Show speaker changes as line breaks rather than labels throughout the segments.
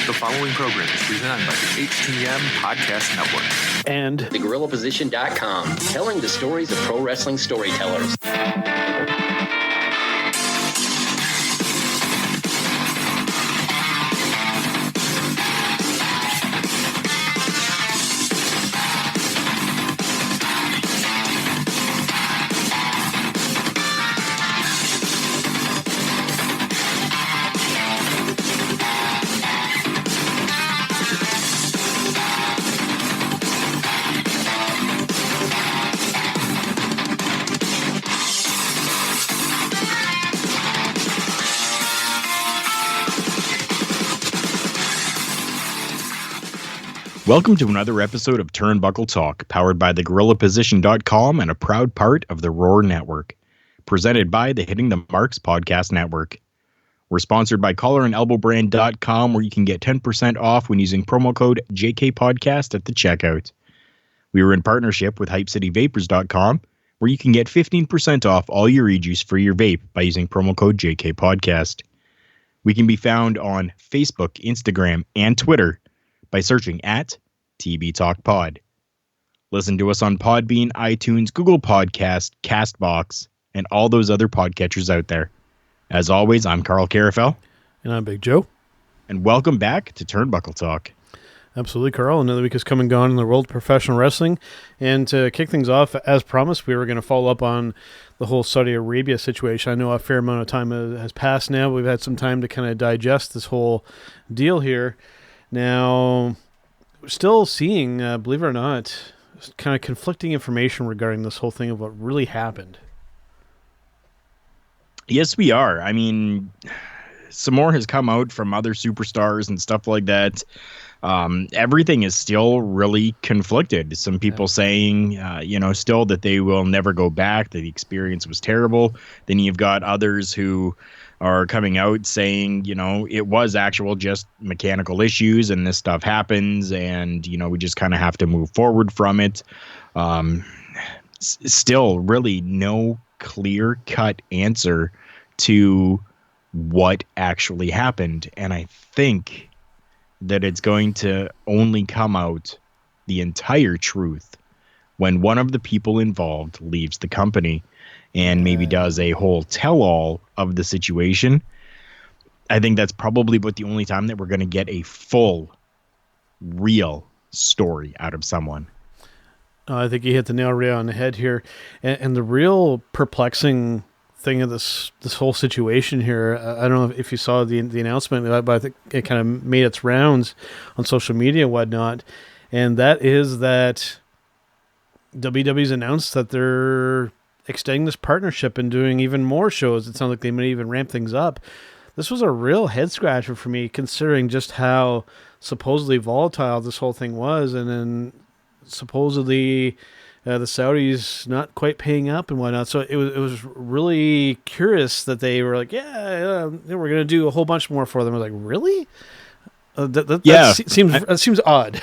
The following program is presented by the HTM Podcast Network.
And
thegorillaposition.com, telling the stories of pro wrestling storytellers.
Welcome to another episode of Turnbuckle Talk, powered by thegorillaposition.com and a proud part of the Roar Network. Presented by the Hitting the Marks Podcast Network. We're sponsored by collarandelbowbrand.com, where you can get 10% off when using promo code JKPodcast at the checkout. We are in partnership with HypeCityVapors.com, where you can get 15% off all your e-juice for your vape by using promo code JKPodcast. We can be found on Facebook, Instagram, and Twitter by searching at TB Talk Pod. Listen to us on Podbean, iTunes, Google Podcast, Castbox, and all those other podcatchers out there. As always, I'm Karl Carafel.
And I'm Big Joe.
And welcome back to Turnbuckle Talk.
Absolutely, Karl. Another week has come and gone in the world of professional wrestling. And to kick things off, as promised, we were going to follow up on the whole Saudi Arabia situation. I know a fair amount of time has passed now. We've had some time to kind of digest this whole deal here. Now, we're still seeing, believe it or not, kind of conflicting information regarding this whole thing of what really happened.
Yes, we are. I mean, some more has come out from other superstars and stuff like that. Everything is still really conflicted. Some people saying, still that they will never go back, that the experience was terrible. Then you've got others who are coming out saying, it was actual just mechanical issues and this stuff happens and, we just kind of have to move forward from it. Still really no clear-cut answer to what actually happened. And I think that it's going to only come out the entire truth when one of the people involved leaves the company and maybe does a whole tell-all of the situation. I think that's probably about the only time that we're going to get a full, real story out of someone.
I think you hit the nail right on the head here. And the real perplexing thing of this whole situation here, I don't know if you saw the announcement, but I think it kind of made its rounds on social media and whatnot. And that is that WWE's announced that they're extending this partnership and doing even more shows. It sounds like they may even ramp things up. This was a real head scratcher for me, considering just how supposedly volatile this whole thing was, and then supposedly the Saudis not quite paying up and whatnot. So it was really curious that they were like, we're going to do a whole bunch more for them. I was like, really? That seems odd.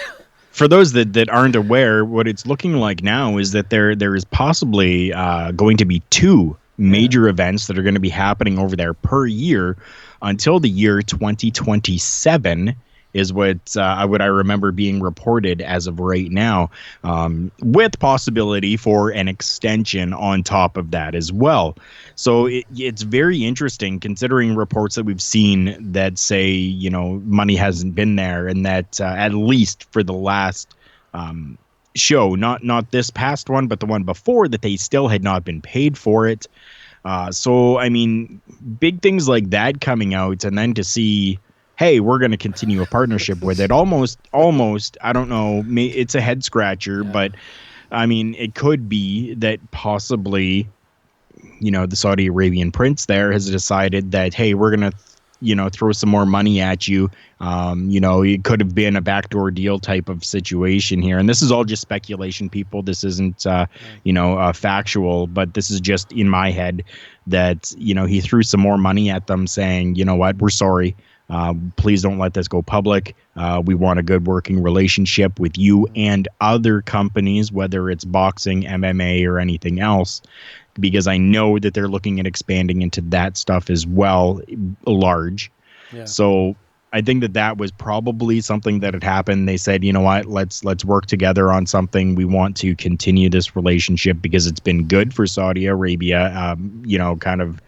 For those that aren't aware, what it's looking like now is that there is possibly going to be two major events that are going to be happening over there per year until the year 2027 is what I remember being reported as of right now, with possibility for an extension on top of that as well. So it's very interesting considering reports that we've seen that say, money hasn't been there and that at least for the last show, not this past one, but the one before, that they still had not been paid for it. So, I mean, big things like that coming out, and then to see, hey, we're going to continue a partnership with it. Almost, I don't know, it's a head scratcher, but I mean, it could be that possibly, the Saudi Arabian prince there has decided that, hey, we're going to, throw some more money at you. It could have been a backdoor deal type of situation here. And this is all just speculation, people. This isn't, factual, but this is just in my head that, he threw some more money at them saying, you know what, we're sorry. Please don't let this go public. We want a good working relationship with you and other companies, whether it's boxing, MMA, or anything else, because I know that they're looking at expanding into that stuff as well, large. Yeah. So I think that was probably something that had happened. They said, you know what, let's work together on something. We want to continue this relationship because it's been good for Saudi Arabia, kind of,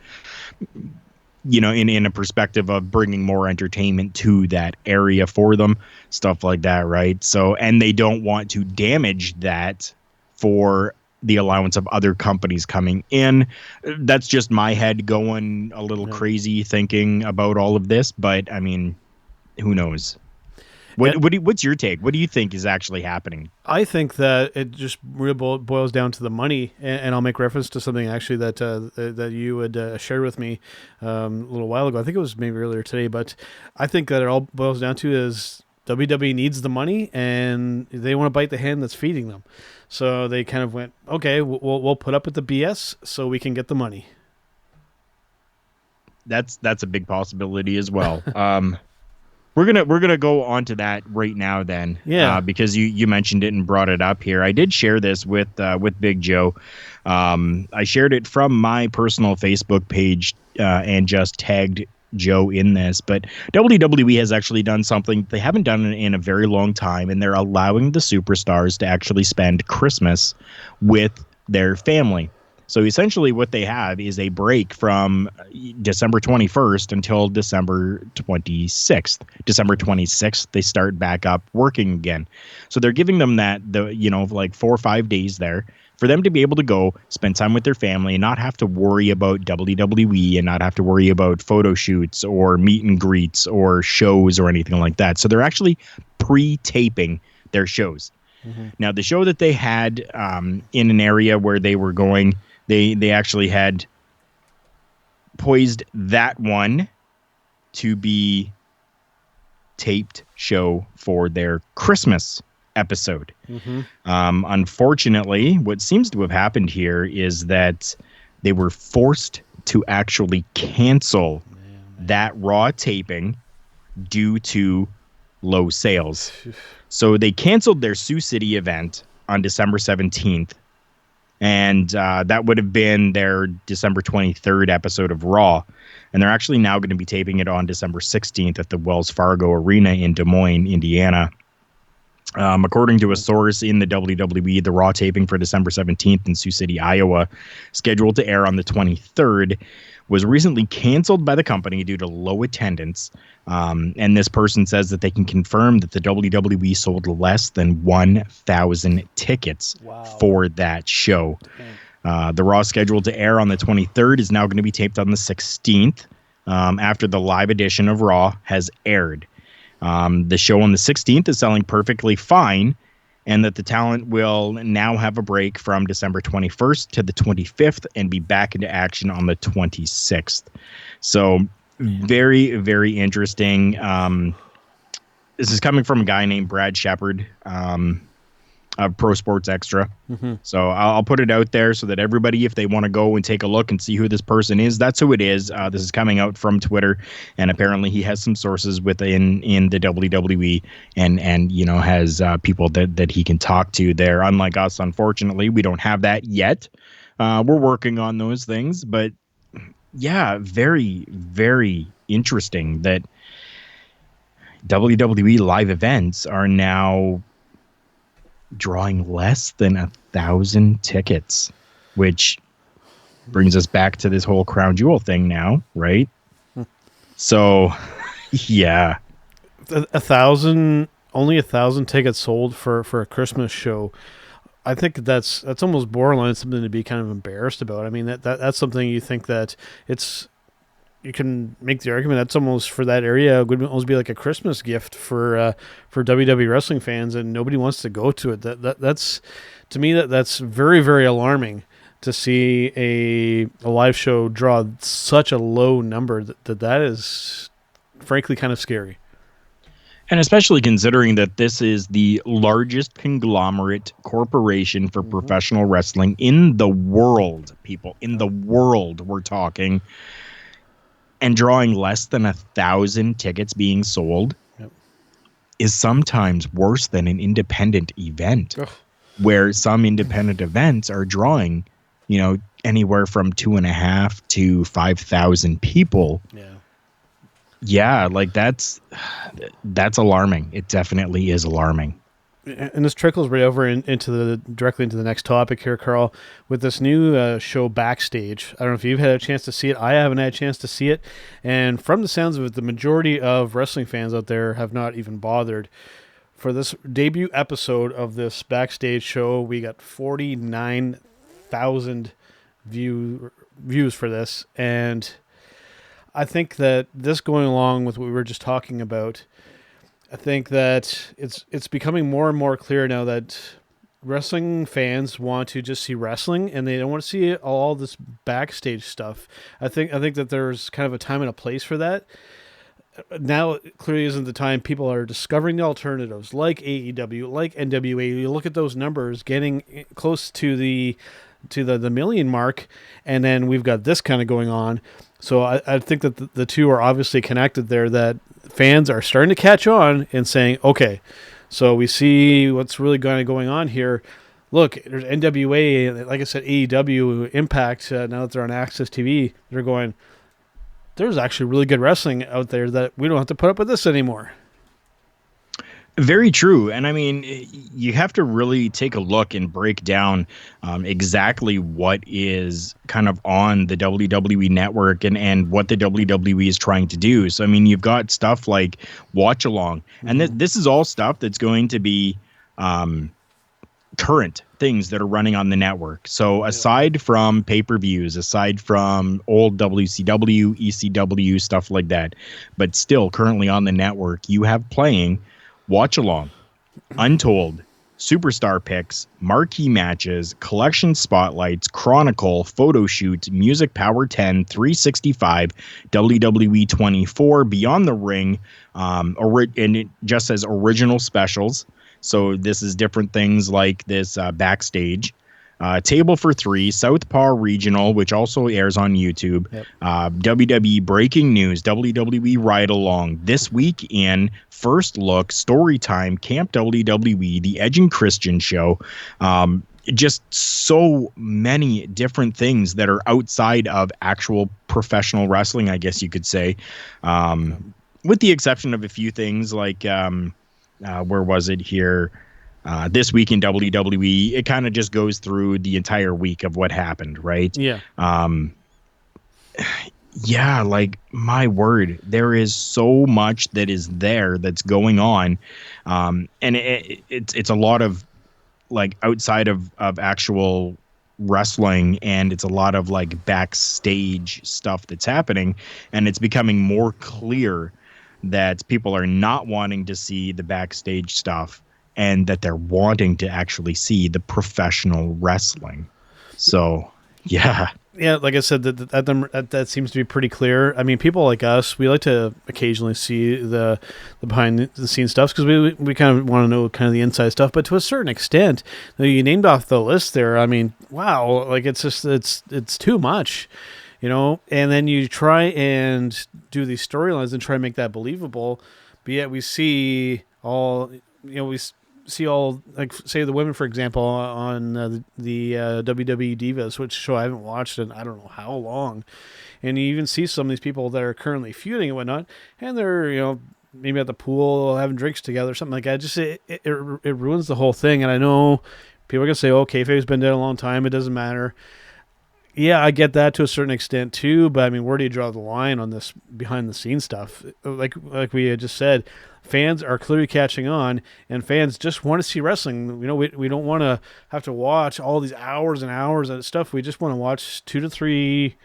in a perspective of bringing more entertainment to that area for them, stuff like that, right? So, and they don't want to damage that for the allowance of other companies coming in. That's just my head going a little crazy thinking about all of this, but I mean, who knows? What's your take? What do you think is actually happening?
I think that it just really boils down to the money, and I'll make reference to something actually that you had shared with me a little while ago. I think it was maybe earlier today, but I think that it all boils down to is WWE needs the money, and they want to bite the hand that's feeding them. So they kind of went, okay, we'll put up with the BS so we can get the money.
That's a big possibility as well. We're gonna go on to that right now then, because you mentioned it and brought it up here. I did share this with Big Joe. I shared it from my personal Facebook page and just tagged Joe in this. But WWE has actually done something they haven't done in a very long time, and they're allowing the superstars to actually spend Christmas with their family. So essentially what they have is a break from December 21st until December 26th. December 26th, they start back up working again. So they're giving them like 4 or 5 days there for them to be able to go spend time with their family and not have to worry about WWE and not have to worry about photo shoots or meet and greets or shows or anything like that. So they're actually pre-taping their shows. Mm-hmm. Now, the show that they had in an area where they were going, they actually had poised that one to be taped show for their Christmas episode. Mm-hmm. Unfortunately, what seems to have happened here is that they were forced to actually cancel that Raw taping due to low sales. So they canceled their Sioux City event on December 17th. And that would have been their December 23rd episode of Raw. And they're actually now going to be taping it on December 16th at the Wells Fargo Arena in Des Moines, Indiana. According to a source in the WWE, the Raw taping for December 17th in Sioux City, Iowa, scheduled to air on the 23rd, was recently canceled by the company due to low attendance. And this person says that they can confirm that the WWE sold less than 1,000 tickets for that show. The Raw scheduled to air on the 23rd is now going to be taped on the 16th after the live edition of Raw has aired. The show on the 16th is selling perfectly fine, and that the talent will now have a break from December 21st to the 25th and be back into action on the 26th. So very, very interesting. This is coming from a guy named Brad Shepard of Pro Sports Extra. Mm-hmm. So I'll put it out there so that everybody, if they want to go and take a look and see who this person is, that's who it is. This is coming out from Twitter, and apparently he has some sources within the WWE and has people that he can talk to there. Unlike us, unfortunately, we don't have that yet. We're working on those things, but yeah, very, very interesting that WWE live events are now drawing less than 1,000 tickets, which brings us back to this whole Crown Jewel thing now, right? So, yeah.
1,000, only 1,000 tickets sold for a Christmas show. I think that's almost borderline something to be kind of embarrassed about. I mean, that's something you think that you can make the argument that's almost for that area would almost be like a Christmas gift for WWE wrestling fans, and nobody wants to go to it. That's to me that's very, very alarming to see a live show draw such a low number. That is frankly kind of scary.
And especially considering that this is the largest conglomerate corporation for professional wrestling in the world, people. In the world, we're talking. And drawing less than 1,000 tickets being sold is sometimes worse than an independent event. Ugh. Where some independent events are drawing, anywhere from 2,500 to 5,000 people. Yeah. Yeah, like that's alarming. It definitely is alarming.
And this trickles right over directly into the next topic here, Karl, with this new show Backstage. I don't know if you've had a chance to see it. I haven't had a chance to see it. And from the sounds of it, the majority of wrestling fans out there have not even bothered. For this debut episode of this Backstage show, we got 49,000 views for this. And I think that this, going along with what we were just talking about, I think that it's becoming more and more clear now that wrestling fans want to just see wrestling, and they don't want to see all this backstage stuff. I think that there's kind of a time and a place for that. Now clearly isn't the time. People are discovering the alternatives, like AEW, like NWA. You look at those numbers getting close to the million mark, and then we've got this kind of going on. So I think that the two are obviously connected there, that fans are starting to catch on and saying, okay, so we see what's really going on here. Look, there's NWA, like I said, AEW, Impact, now that they're on Access TV, they're going, there's actually really good wrestling out there that we don't have to put up with this anymore.
Very true. And I mean, you have to really take a look and break down exactly what is kind of on the WWE network and what the WWE is trying to do. So, I mean, you've got stuff like Watch Along. And this is all stuff that's going to be current things that are running on the network. So aside from pay-per-views, aside from old WCW, ECW, stuff like that, but still currently on the network, you have playing Watch Along, Untold, Superstar Picks, Marquee Matches, Collection Spotlights, Chronicle, Photo Shoot, Music Power 10, 365, WWE 24, Beyond the Ring, and it just says Original Specials. So this is different things like this Backstage. Table for Three, Southpaw Regional, which also airs on YouTube. Yep. WWE Breaking News, WWE Ride Along, This Week in, First Look, Storytime, Camp WWE, The Edge and Christian Show. Just so many different things that are outside of actual professional wrestling, I guess you could say. With the exception of a few things like, where was it here? This Week in WWE, it kind of just goes through the entire week of what happened, right?
Yeah.
Yeah, like, my word, there is so much that is there that's going on. And it's a lot of, like, outside of actual wrestling, and it's a lot of, like, backstage stuff that's happening. And it's becoming more clear that people are not wanting to see the backstage stuff, and that they're wanting to actually see the professional wrestling. So, yeah.
Yeah, like I said, that seems to be pretty clear. I mean, people like us, we like to occasionally see the behind-the-scenes stuff because we kind of want to know kind of the inside stuff. But to a certain extent, you named off the list there. I mean, wow, like it's just it's too much, you know. And then you try and do these storylines and try and make that believable, but yet we see all, you know, we see all, like, say the women, for example, on the WWE Divas, which show I haven't watched in I don't know how long, and you even see some of these people that are currently feuding and whatnot, and they're, you know, maybe at the pool having drinks together or something like that. Just it ruins the whole thing. And I know people are gonna say, "Oh, kayfabe's been dead a long time. It doesn't matter." Yeah, I get that to a certain extent too, but I mean, where do you draw the line on this behind the scenes stuff? Like we had just said, fans are clearly catching on, and fans just want to see wrestling. You know, we don't want to have to watch all these hours and hours of stuff. We just want to watch 2 to 3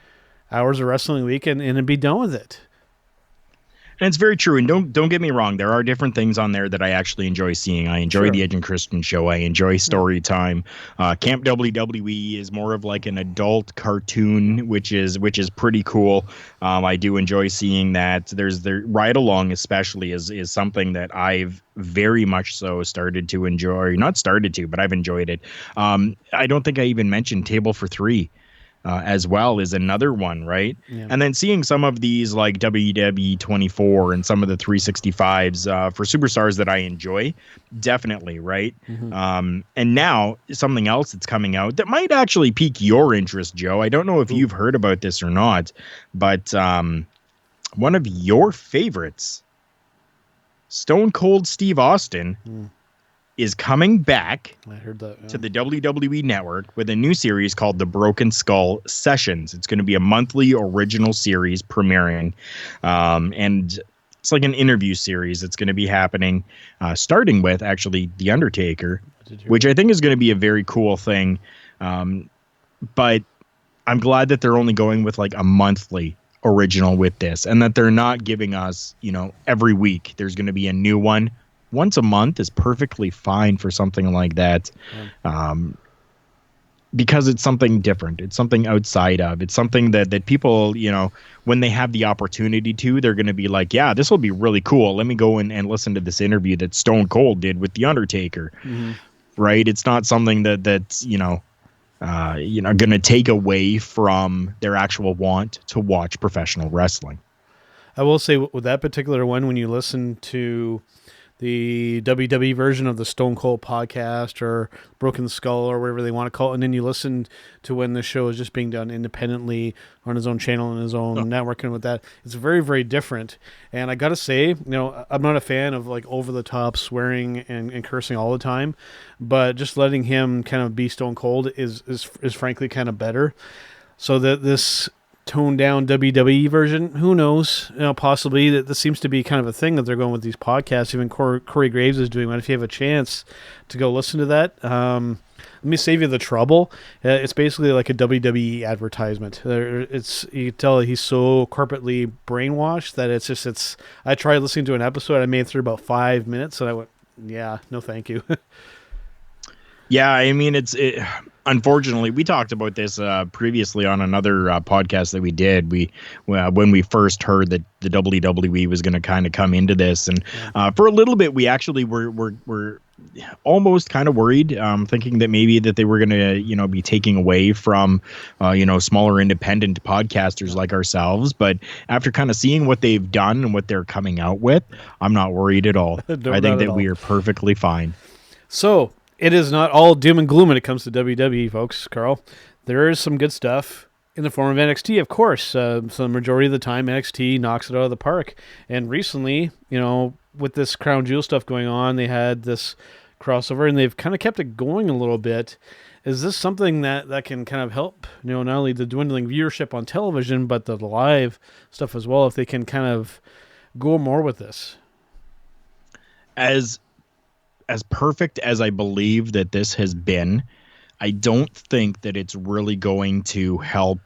hours of wrestling a week and be done with it.
And it's very true. And don't get me wrong. There are different things on there that I actually enjoy seeing. I enjoy the Edge and Christian Show. I enjoy Story Time. Camp WWE is more of like an adult cartoon, which is pretty cool. I do enjoy seeing that. There's the Ride Along, especially, is something that I've very much so started to enjoy. Not started to, but I've enjoyed it. I don't think I even mentioned Table for Three. As well is another one, right? Yeah. And then seeing some of these like WWE 24 and some of the 365s for superstars that I enjoy, definitely, right? Mm-hmm. And now something else that's coming out that might actually pique your interest, Joe. I don't know if you've heard about this or not, but one of your favorites, Stone Cold Steve Austin, is coming back
I heard that,
to the WWE Network with a new series called The Broken Skull Sessions. It's going to be a monthly original series premiering, and it's like an interview series that's going to be happening, starting with actually The Undertaker, which I think is going to be a very cool thing. But I'm glad that they're only going with like a monthly original with this, and that they're not giving us, every week there's going to be a new one. Once a month is perfectly fine for something like that, because it's something different. It's something outside of. It's something that people, when they have the opportunity to, they're going to be like, yeah, this will be really cool. Let me go and listen to this interview that Stone Cold did with The Undertaker. Right? It's not something that's going to take away from their actual want to watch professional wrestling.
I will say with that particular one, when you listen to the WWE version of the Stone Cold podcast or Broken Skull or whatever they want to call it, and then you listen to when the show is just being done independently on his own channel and his own network, and with that, it's very, very different. And I got to say, I'm not a fan of like over-the-top swearing and cursing all the time, but just letting him kind of be Stone Cold is frankly kind of better. So that this toned down WWE version, who knows? Possibly that this seems to be kind of a thing that they're going with these podcasts. Even Corey Graves is doing one. If you have a chance to go listen to that, let me save you the trouble. It's basically like a WWE advertisement. You can tell he's so corporately brainwashed that it's. I tried listening to an episode. I made it through about 5 minutes, and I went, "Yeah, no, thank you."
Yeah, I mean, unfortunately, we talked about this previously on another podcast that we did. When we first heard that the WWE was going to kind of come into this, and for a little bit, we actually were almost kind of worried, thinking that maybe that they were going to be taking away from smaller independent podcasters like ourselves. But after kind of seeing what they've done and what they're coming out with, I'm not worried at all. I think that we are perfectly fine.
So. It is not all doom and gloom when it comes to WWE, folks, Karl. There is some good stuff in the form of NXT, of course. So the majority of the time, NXT knocks it out of the park. And recently, with this Crown Jewel stuff going on, they had this crossover, and they've kind of kept it going a little bit. Is this something that can kind of help, not only the dwindling viewership on television, but the live stuff as well, if they can kind of go more with this?
As perfect as I believe that this has been, I don't think that it's really going to help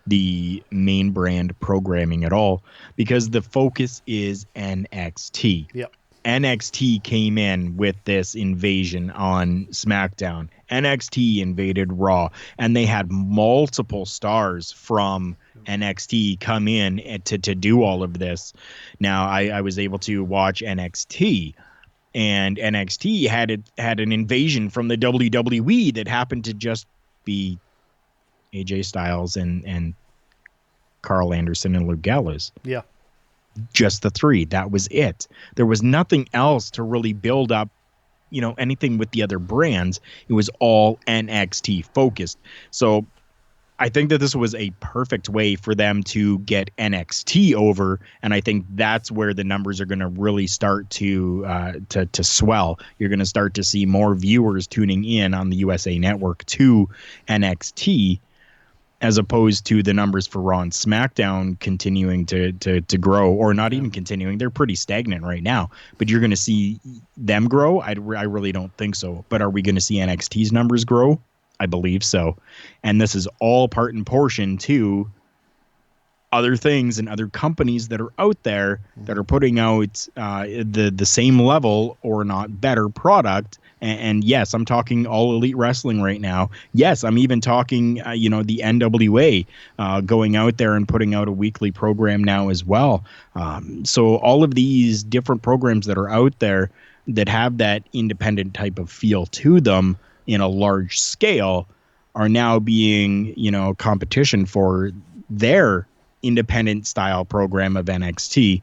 the main brand programming at all, because the focus is NXT.
Yep.
NXT came in with this invasion on SmackDown. NXT invaded Raw, and they had multiple stars from NXT come in to do all of this. Now, I was able to watch NXT, and NXT had an invasion from the WWE that happened to just be AJ Styles and Karl Anderson and Luke Gallows.
Yeah.
Just the three. That was it. There was nothing else to really build up, anything with the other brands. It was all NXT focused. So I think that this was a perfect way for them to get NXT over, and I think that's where the numbers are going to really start to swell. You're going to start to see more viewers tuning in on the USA Network to NXT, as opposed to the numbers for Raw and SmackDown continuing to grow, or not even continuing. They're pretty stagnant right now, but you're going to see them grow. I really don't think so. But are we going to see NXT's numbers grow? I believe so. And this is all part and portion to other things and other companies that are out there that are putting out the same level or not better product. And yes, I'm talking All Elite Wrestling right now. Yes, I'm even talking, the NWA going out there and putting out a weekly program now as well. So all of these different programs that are out there that have that independent type of feel to them in a large scale are now being, competition for their independent style program of NXT.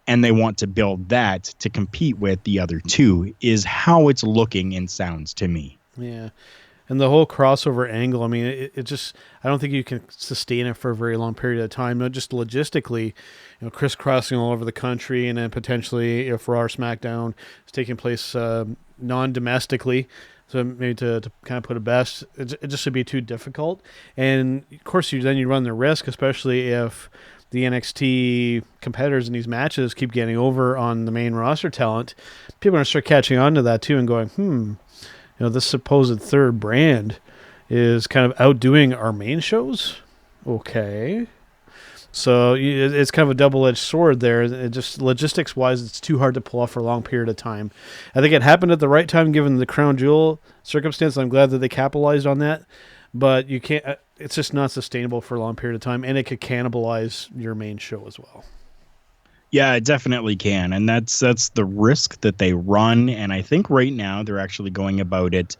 And they want to build that to compete with the other two, is how it's looking and sounds to me.
Yeah. And the whole crossover angle, I mean, it just, I don't think you can sustain it for a very long period of time. Not just logistically, crisscrossing all over the country, and then potentially if Raw or SmackDown is taking place non-domestically. So maybe to kind of put it best, it just would be too difficult. And of course, you run the risk, especially if the NXT competitors in these matches keep getting over on the main roster talent. People are going to start catching on to that too and going, this supposed third brand is kind of outdoing our main shows. Okay. So it's kind of a double-edged sword there. It just logistics-wise, it's too hard to pull off for a long period of time. I think it happened at the right time given the crown jewel circumstance. I'm glad that they capitalized on that. But you can't. It's just not sustainable for a long period of time, and it could cannibalize your main show as well.
Yeah, it definitely can, and that's the risk that they run. And I think right now they're actually going about it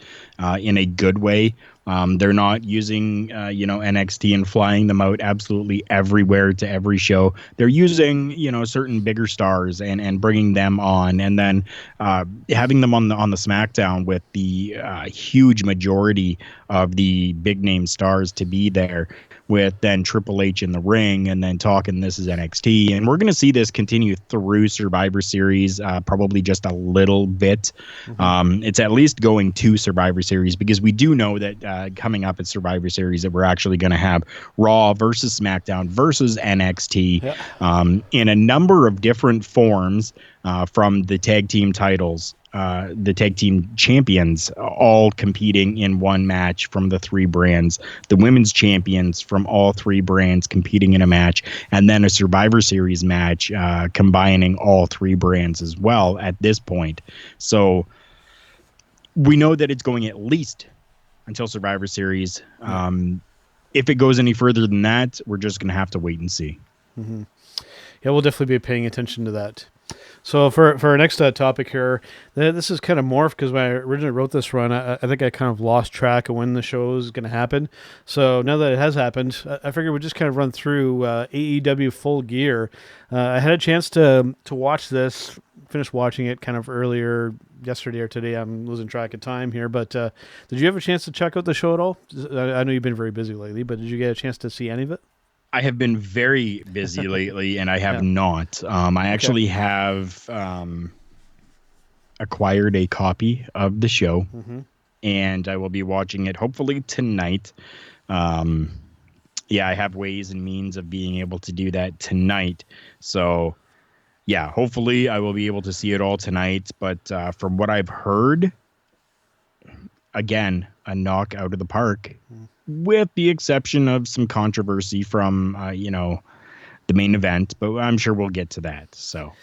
in a good way. They're not using NXT and flying them out absolutely everywhere to every show. They're using certain bigger stars and bringing them on, and then having them on the SmackDown with the huge majority of the big name stars to be there, with then Triple H in the ring, and then talking this is NXT. And we're going to see this continue through Survivor Series, probably just a little bit. Mm-hmm. It's at least going to Survivor Series, because we do know that coming up at Survivor Series that we're actually going to have Raw versus SmackDown versus NXT in a number of different forms from the tag team titles. The tag team champions all competing in one match from the three brands, the women's champions from all three brands competing in a match, and then a Survivor Series match combining all three brands as well at this point. So we know that it's going at least until Survivor Series. If it goes any further than that, we're just going to have to wait and see.
Mm-hmm. Yeah, we'll definitely be paying attention to that. So for our next topic here, this is kind of morphed because when I originally wrote this run, I think I kind of lost track of when the show is going to happen. So now that it has happened, I figured we'd just kind of run through AEW Full Gear. I had a chance to watch this, finished watching it kind of earlier yesterday or today. I'm losing track of time here, but did you have a chance to check out the show at all? I know you've been very busy lately, but did you get a chance to see any of it?
I have been very busy lately, and I have not. I actually have acquired a copy of the show, and I will be watching it hopefully tonight. I have ways and means of being able to do that tonight. So, yeah, hopefully I will be able to see it all tonight. But from what I've heard, again, a knock out of the park. With the exception of some controversy from, the main event, but I'm sure we'll get to that. So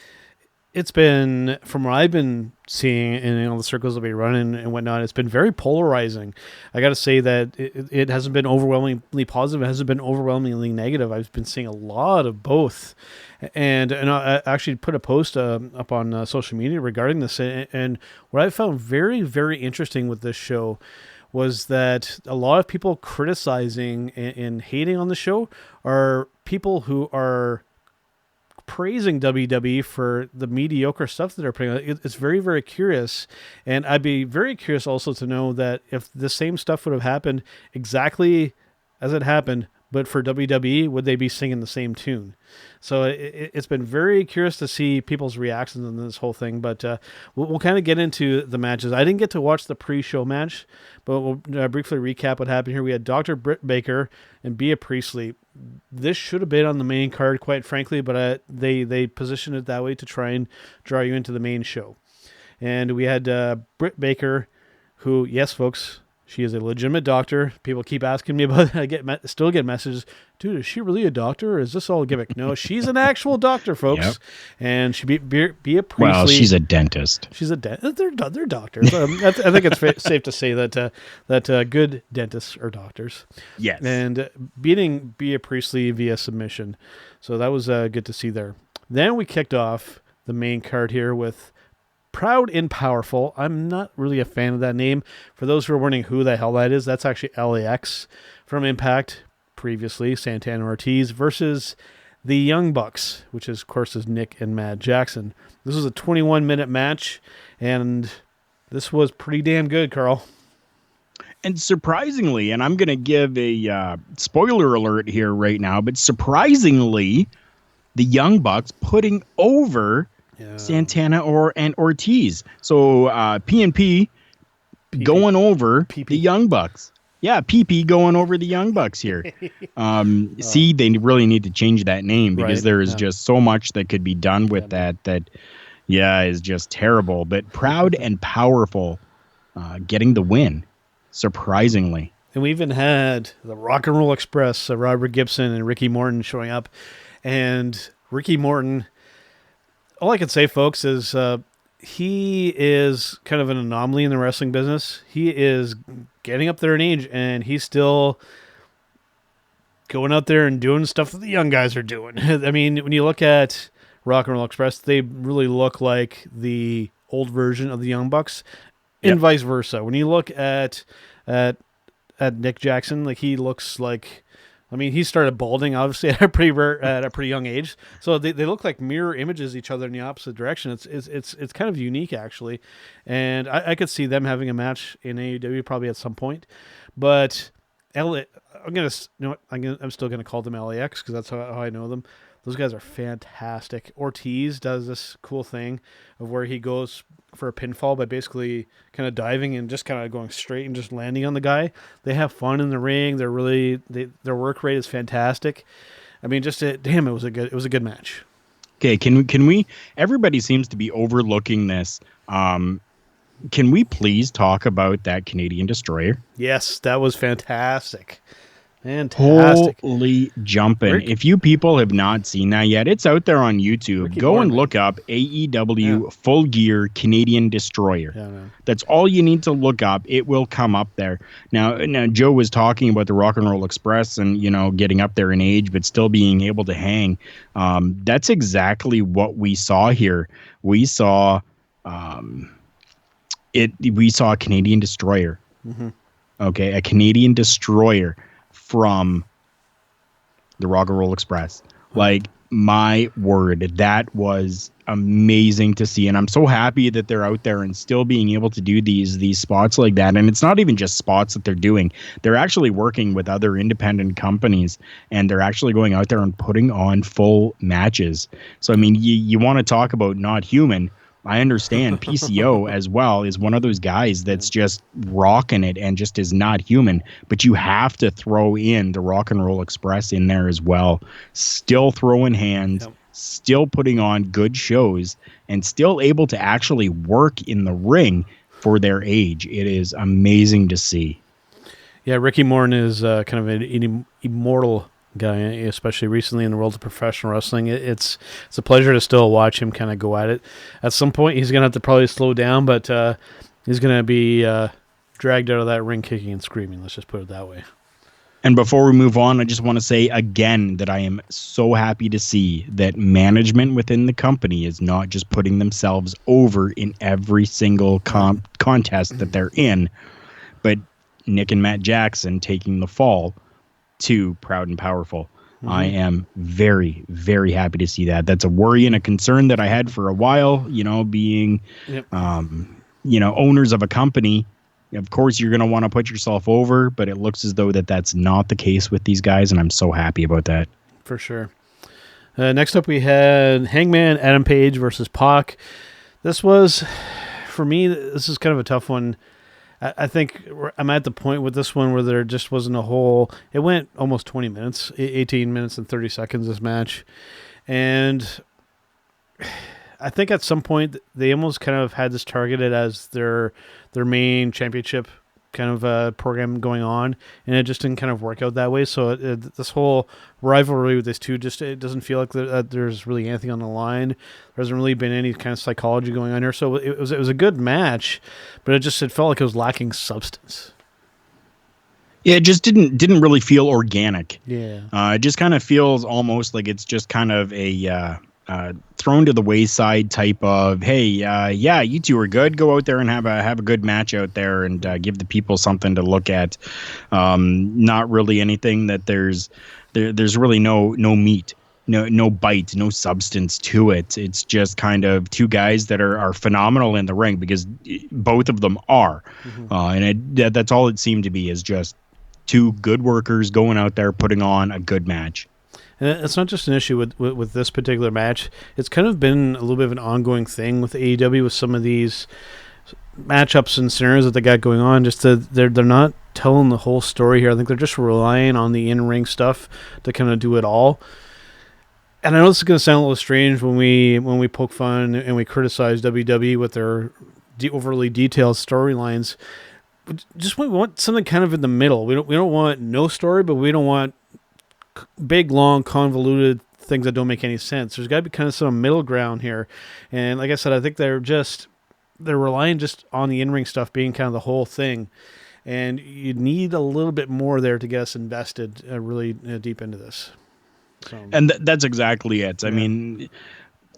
it's been, from what I've been seeing in all the circles that we run and whatnot, it's been very polarizing. I got to say that it hasn't been overwhelmingly positive. It hasn't been overwhelmingly negative. I've been seeing a lot of both. And I actually put a post up on social media regarding this. And what I found very, very interesting with this show was that a lot of people criticizing and hating on the show are people who are praising WWE for the mediocre stuff that they're putting on. It's very, very curious. And I'd be very curious also to know that if the same stuff would have happened exactly as it happened, but for WWE, would they be singing the same tune? So it's been very curious to see people's reactions on this whole thing, but we'll kind of get into the matches. I didn't get to watch the pre-show match, but we'll briefly recap what happened here. We had Dr. Britt Baker and Bea Priestley. This should have been on the main card, quite frankly, but they positioned it that way to try and draw you into the main show. And we had Britt Baker, who, yes, folks, she is a legitimate doctor. People keep asking me about it. I still get messages, dude, is she really a doctor or is this all a gimmick? No, she's an actual doctor, folks. Yep. And she Bea Priestley.
Well, she's a dentist.
She's a dentist. They're doctors. I think it's safe to say that good dentists are doctors.
Yes.
And beating Bea Priestley via submission. So that was good to see there. Then we kicked off the main card here with Proud and Powerful. I'm not really a fan of that name. For those who are wondering who the hell that is, that's actually LAX from Impact, previously Santana Ortiz, versus the Young Bucks, which is, of course, is Nick and Matt Jackson. This was a 21-minute match, and this was pretty damn good, Karl.
And surprisingly, and I'm going to give a spoiler alert here right now, but surprisingly, the Young Bucks putting over Santana and Ortiz. So PNP going over the Young Bucks. Yeah, PP going over the Young Bucks here. See, they really need to change that name because there is just so much that could be done with that is just terrible. But Proud and Powerful getting the win, surprisingly.
And we even had the Rock and Roll Express, Robert Gibson and Ricky Morton showing up. And Ricky Morton, all I can say, folks, is he is kind of an anomaly in the wrestling business. He is getting up there in age, and he's still going out there and doing stuff that the young guys are doing. I mean, when you look at Rock and Roll Express, they really look like the old version of the Young Bucks, and vice versa. When you look at Nick Jackson, like he looks like, I mean, he started balding obviously at a pretty young age, so they look like mirror images of each other in the opposite direction. It's kind of unique actually, and I could see them having a match in AEW probably at some point, but I'm still gonna call them LAX because that's how I know them. Those guys are fantastic. Ortiz does this cool thing of where he goes for a pinfall by basically kind of diving and just kind of going straight and just landing on the guy. They have fun in the ring. Their work rate is fantastic. I mean, it was a good match.
Okay, can we? Everybody seems to be overlooking this. Can we please talk about that Canadian Destroyer?
Yes, that was fantastic. Fantastic.
Holy jumping. If you people have not seen that yet, it's out there on YouTube. Go and look up AEW Full Gear Canadian Destroyer. That's all you need to look up. It will come up there. Now, Joe was talking about the Rock and Roll Express and, getting up there in age, but still being able to hang. That's exactly what we saw here. We saw a Canadian Destroyer. Mm-hmm. Okay, a Canadian Destroyer from the Rock and Roll Express. Like, my word, that was amazing to see. And I'm so happy that they're out there and still being able to do these spots like that. And it's not even just spots that they're doing. They're actually working with other independent companies, and they're actually going out there and putting on full matches. So, I mean, you want to talk about not human. I understand PCO as well is one of those guys that's just rocking it and just is not human, but you have to throw in the Rock and Roll Express in there as well. Still throwing hands, still putting on good shows, and still able to actually work in the ring for their age. It is amazing to see.
Yeah, Ricky Morton is kind of an immortal guy, especially recently in the world of professional wrestling. It's a pleasure to still watch him kind of go at it. At some point, he's going to have to probably slow down, but he's going to be dragged out of that ring kicking and screaming. Let's just put it that way.
And before we move on, I just want to say again that I am so happy to see that management within the company is not just putting themselves over in every single contest that they're in, but Nick and Matt Jackson taking the fall to Proud and Powerful. Mm-hmm. I am very, very happy to see that. That's a worry and a concern that I had for a while, being, owners of a company. Of course, you're going to want to put yourself over, but it looks as though that's not the case with these guys, and I'm so happy about that.
For sure. Next up, we had Hangman Adam Page versus Pac. This was, for me, this is kind of a tough one. I think I'm at the point with this one where there just wasn't a whole... It went almost 20 minutes, 18 minutes and 30 seconds, this match. And I think at some point they almost kind of had this targeted as their main championship kind of program going on, and it just didn't kind of work out that way. So this whole rivalry with these two, it doesn't feel like there's really anything on the line. There hasn't really been any kind of psychology going on here. So it was a good match, but it felt like it was lacking substance.
Yeah, it just didn't really feel organic.
Yeah,
it just kind of feels almost like it's just kind of a thrown to the wayside type of, hey, you two are good. Go out there and have a good match out there and give the people something to look at. Not really anything that there's really no meat no bite, no substance to it. It's just kind of two guys that are phenomenal in the ring, because both of them are. That's all it seemed to be, is just two good workers going out there putting on a good match.
And it's not just an issue with this particular match. It's kind of been a little bit of an ongoing thing with AEW with some of these matchups and scenarios that they got going on. Just they're not telling the whole story here. I think they're just relying on the in-ring stuff to kind of do it all. And I know this is going to sound a little strange when we poke fun and we criticize WWE with their overly detailed storylines. Just we want something kind of in the middle. We don't want no story, but we don't want big, long, convoluted things that don't make any sense. There's got to be kind of some middle ground here. And like I said, I think they're relying just on the in-ring stuff being kind of the whole thing. And you need a little bit more there to get us invested really deep into this. So,
and that's exactly it. I mean,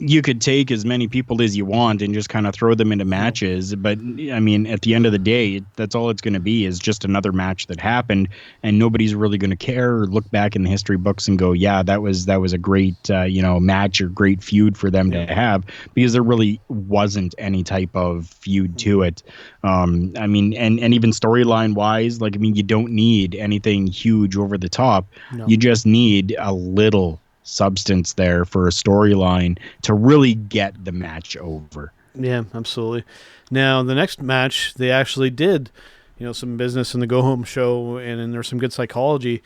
you could take as many people as you want and just kind of throw them into matches. But I mean, at the end of the day, that's all it's going to be, is just another match that happened, and nobody's really going to care or look back in the history books and go, yeah, that was a great, match or great feud for them to have, because there really wasn't any type of feud to it. I mean, and even storyline wise, like, I mean, you don't need anything huge over the top. No. You just need a little substance there for a storyline to really get the match over.
Yeah, absolutely. Now, the next match, they actually did, some business in the go-home show, and there's some good psychology.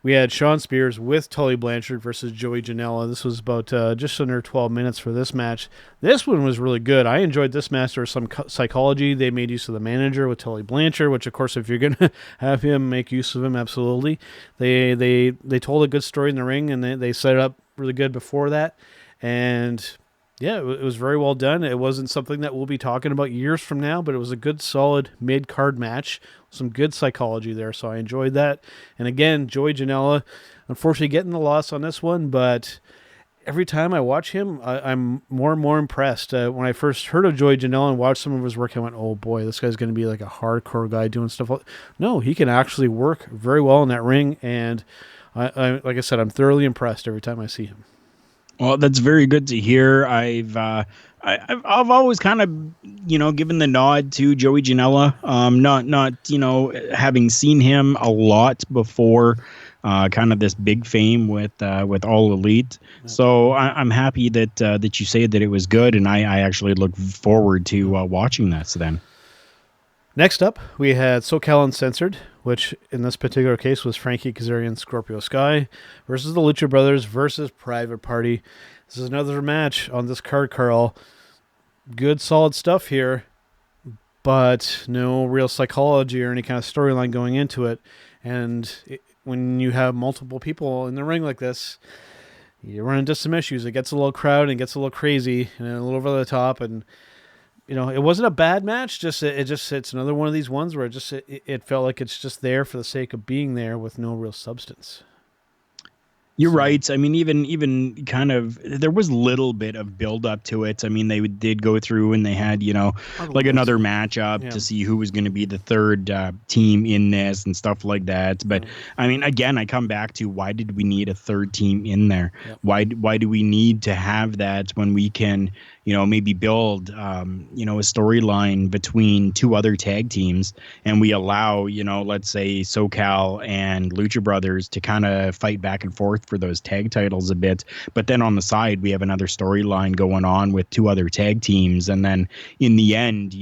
We had Shawn Spears with Tully Blanchard versus Joey Janela. This was about just under 12 minutes for this match. This one was really good. I enjoyed this match. There was some psychology. They made use of the manager with Tully Blanchard, which, of course, if you're going to have him, make use of him, absolutely. They told a good story in the ring, and they set it up really good before that. And yeah, it was very well done. It wasn't something that we'll be talking about years from now, but it was a good, solid mid-card match. Some good psychology there, so I enjoyed that. And again, Joey Janela, unfortunately getting the loss on this one, but every time I watch him, I'm more and more impressed. When I first heard of Joey Janela and watched some of his work, I went, oh boy, this guy's going to be like a hardcore guy doing stuff. No, he can actually work very well in that ring, and I like I said, I'm thoroughly impressed every time I see him.
Well, that's very good to hear. I've always kind of, given the nod to Joey Janela, not having seen him a lot before, kind of this big fame with All Elite. So I'm happy that you say that it was good, and I actually look forward to watching that. So then,
next up, we had SoCal Uncensored, which in this particular case was Frankie Kazarian, Scorpio Sky versus the Lucha Brothers versus Private Party. This is another match on this card, Karl. Good, solid stuff here, but no real psychology or any kind of storyline going into it. And when you have multiple people in the ring like this, you run into some issues. It gets a little crowded and gets a little crazy and a little over the top, and it wasn't a bad match. It's another one of these ones where it felt like it's just there for the sake of being there with no real substance.
You're right. I mean, even kind of, there was little bit of build up to it. I mean, they did go through and they had, like another matchup to see who was going to be the third team in this and stuff like that. But I mean, again, I come back to, why did we need a third team in there? Yep. Why do we need to have that when we can, maybe build, a storyline between two other tag teams, and we allow, let's say SoCal and Lucha Brothers to kind of fight back and forth for those tag titles a bit. But then on the side, we have another storyline going on with two other tag teams. And then in the end,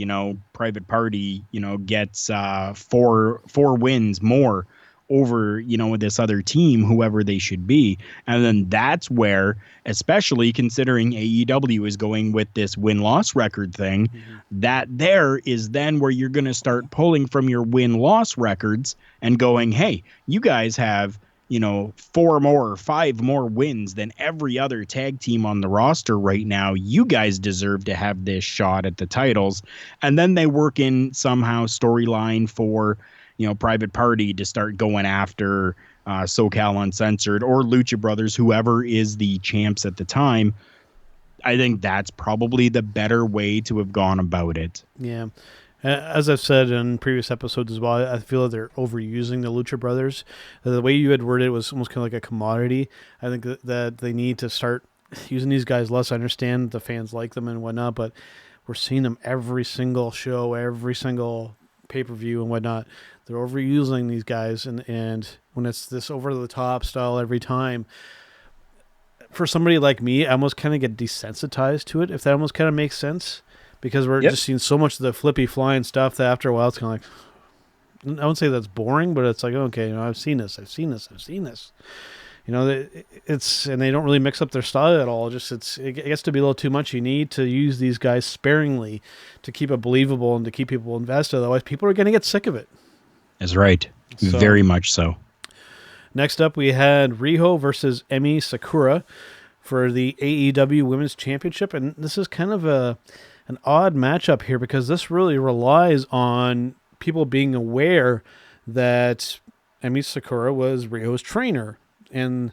Private Party, gets 4 wins more over, this other team, whoever they should be. And then that's where, especially considering AEW is going with this win-loss record thing, that there is then where you're going to start pulling from your win-loss records and going, hey, you guys have, 4 more or 5 more wins than every other tag team on the roster right now. You guys deserve to have this shot at the titles. And then they work in somehow storyline for, Private Party to start going after SoCal Uncensored or Lucha Brothers, whoever is the champs at the time. I think that's probably the better way to have gone about it.
Yeah. As I've said in previous episodes as well, I feel that they're overusing the Lucha Brothers. The way you had worded it was almost kind of like a commodity. I think that they need to start using these guys less. I understand the fans like them and whatnot, but we're seeing them every single show, every single pay-per-view and whatnot. They're overusing these guys, and when it's this over-the-top style every time, for somebody like me, I almost kind of get desensitized to it, if that almost kind of makes sense. Because we're just seeing so much of the flippy flying stuff that after a while it's kind of like, I wouldn't say that's boring, but it's like, okay, I've seen this. It's, and they don't really mix up their style at all. It gets to be a little too much. You need to use these guys sparingly to keep it believable and to keep people invested. Otherwise, people are going to get sick of it.
That's right. Very much so.
Next up, we had Riho versus Emi Sakura for the AEW Women's Championship, and this is kind of an odd matchup here because this really relies on people being aware that Emi Sakura was Riho's trainer, and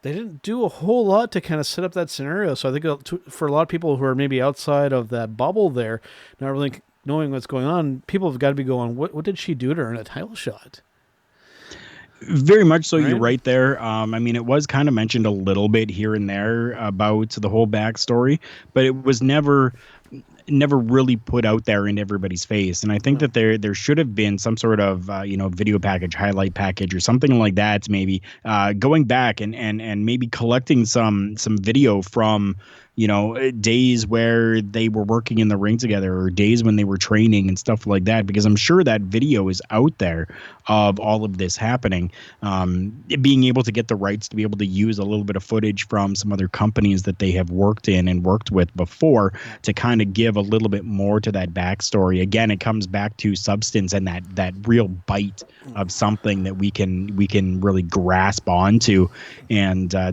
they didn't do a whole lot to kind of set up that scenario. So I think for a lot of people who are maybe outside of that bubble there, not really knowing what's going on, people have got to be going, what did she do to earn a title shot?
Very much so. Right? You're right there. I mean, it was kind of mentioned a little bit here and there about the whole backstory, but it was never really put out there in everybody's face. And I think that there should have been some sort of video package, highlight package, or something like that. Maybe going back and maybe collecting some video from days where they were working in the ring together, or days when they were training and stuff like that, because I'm sure that video is out there of all of this happening. Being able to get the rights to be able to use a little bit of footage from some other companies that they have worked in and worked with before to kind of give a little bit more to that backstory. Again, it comes back to substance and that real bite of something that we can really grasp onto. And I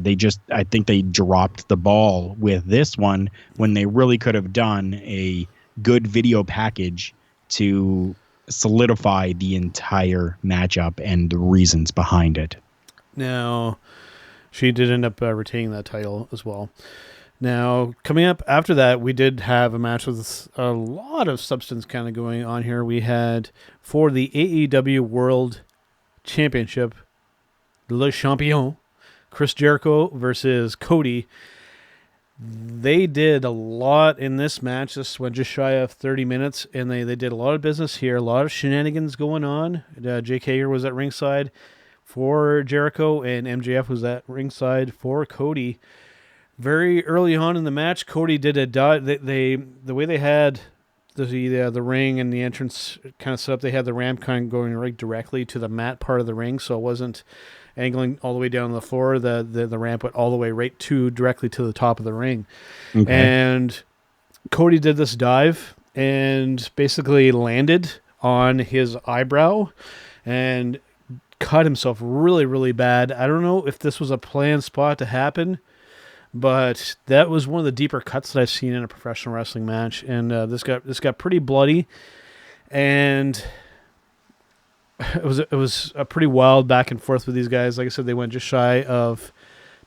think they dropped the ball with this one when they really could have done a good video package to solidify the entire matchup and the reasons behind it.
Now, she did end up retaining that title as well. Now, coming up after that, we did have a match with a lot of substance kind of going on here. We had, for the AEW World Championship, Le Champion, Chris Jericho versus Cody. They did a lot in this match. This went just shy of 30 minutes, and they did a lot of business here, a lot of shenanigans going on. Jake Hager was at ringside for Jericho, and MJF was at ringside for Cody. Very early on in the match, Cody did a dive. The way they had the ring and the entrance kind of set up, they had the ramp kind of going right directly to the mat part of the ring, so it wasn't angling all the way down to the floor. The ramp went all the way right directly to the top of the ring. Okay. And Cody did this dive and basically landed on his eyebrow and cut himself really, really bad. I don't know if this was a planned spot to happen, but that was one of the deeper cuts that I've seen in a professional wrestling match. And this got pretty bloody, and it was a pretty wild back and forth with these guys. Like I said, they went just shy of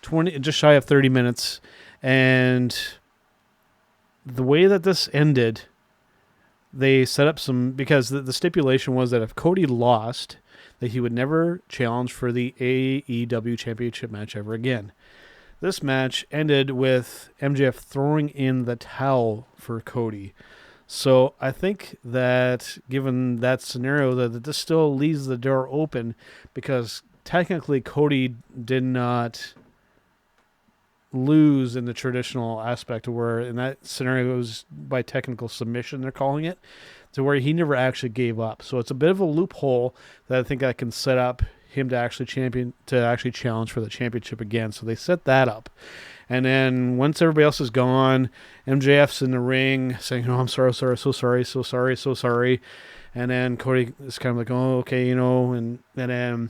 30 minutes, and the way that this ended, they set up because the stipulation was that if Cody lost, that he would never challenge for the AEW Championship match ever again. This match ended with MJF throwing in the towel for Cody. So I think that given that scenario, that this still leaves the door open, because technically Cody did not lose in the traditional aspect, of where in that scenario it was by technical submission, they're calling it, to where he never actually gave up. So it's a bit of a loophole that I think I can set up him to actually challenge for the championship again. So they set that up. And then once everybody else is gone, MJF's in the ring saying, "Oh, I'm sorry, so sorry." And then Cody is kind of like, "Oh, okay, and then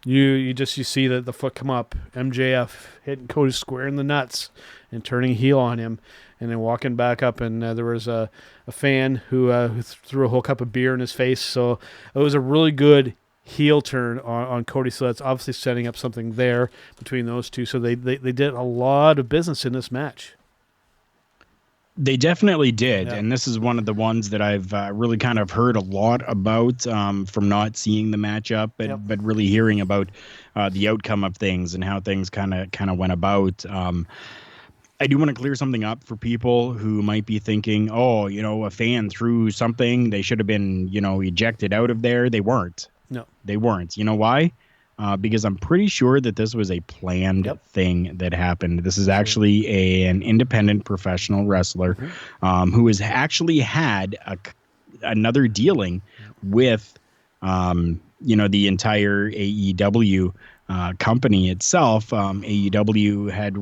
you see the foot come up, MJF hitting Cody square in the nuts and turning heel on him, and then walking back up, and there was a fan who threw a whole cup of beer in his face. So it was a really good heel turn on Cody, so that's obviously setting up something there between those two. So they did a lot of business in this match.
They definitely did,
Yeah.
and this is one of the ones that I've really kind of heard a lot about from not seeing the matchup, but really hearing about the outcome of things and how things kind of went about. I do want to clear something up for people who might be thinking, oh, a fan threw something, they should have been, ejected out of there. They weren't.
No.
They weren't. You know why? Because I'm pretty sure that this was a planned thing that happened. This is actually an independent professional wrestler who has actually had another dealing with, the entire AEW company itself. AEW had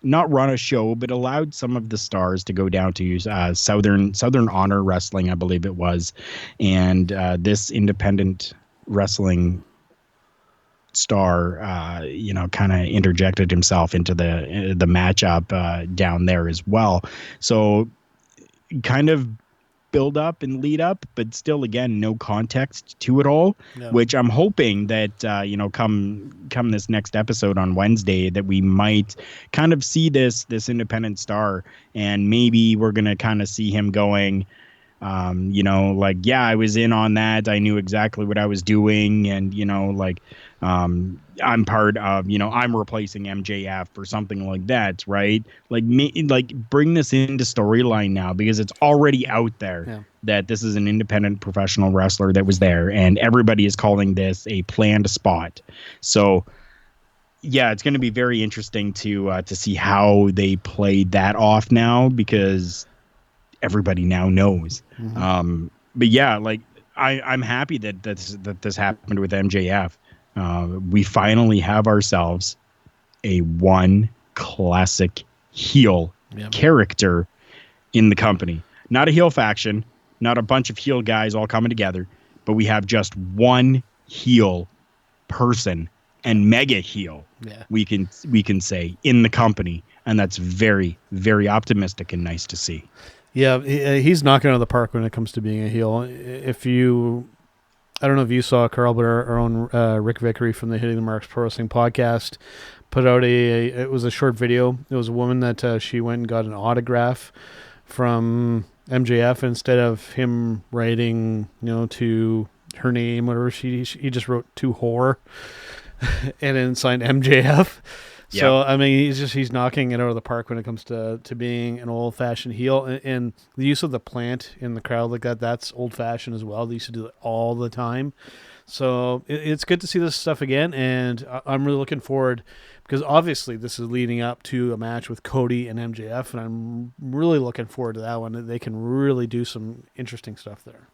not run a show, but allowed some of the stars to go down to Southern Honor Wrestling, I believe it was, and this independent wrestling star, kind of interjected himself into the matchup down there as well. So kind of build up and lead up, but still, again, no context to it all, which I'm hoping that, come this next episode on Wednesday, that we might kind of see this independent star, and maybe we're going to kind of see him going, I was in on that. I knew exactly what I was doing. And, I'm part of, I'm replacing MJF or something like that. Right. Bring this into storyline now, because it's already out there that this is an independent professional wrestler that was there, and everybody is calling this a planned spot. So, yeah, it's going to be very interesting to see how they played that off now, because everybody now knows. But yeah, I'm happy that this happened with MJF. We finally have ourselves a one classic heel character in the company. Not a heel faction, not a bunch of heel guys all coming together, but we have just one heel person and mega heel. We can say in the company, and that's very, very optimistic and nice to see.
Yeah, he's knocking out of the park when it comes to being a heel. I don't know if you saw, Karl, but our own Rick Vickery from the Hitting the Marks Pro Wrestling podcast put out it was a short video. It was a woman that she went and got an autograph from MJF. Instead of him writing, to her name, whatever, he just wrote to whore and then signed MJF. So, I mean, he's knocking it out of the park when it comes to being an old-fashioned heel. And the use of the plant in the crowd like that's old-fashioned as well. They used to do it all the time. So it's good to see this stuff again, and I'm really looking forward, because obviously this is leading up to a match with Cody and MJF, and I'm really looking forward to that one. They can really do some interesting stuff there.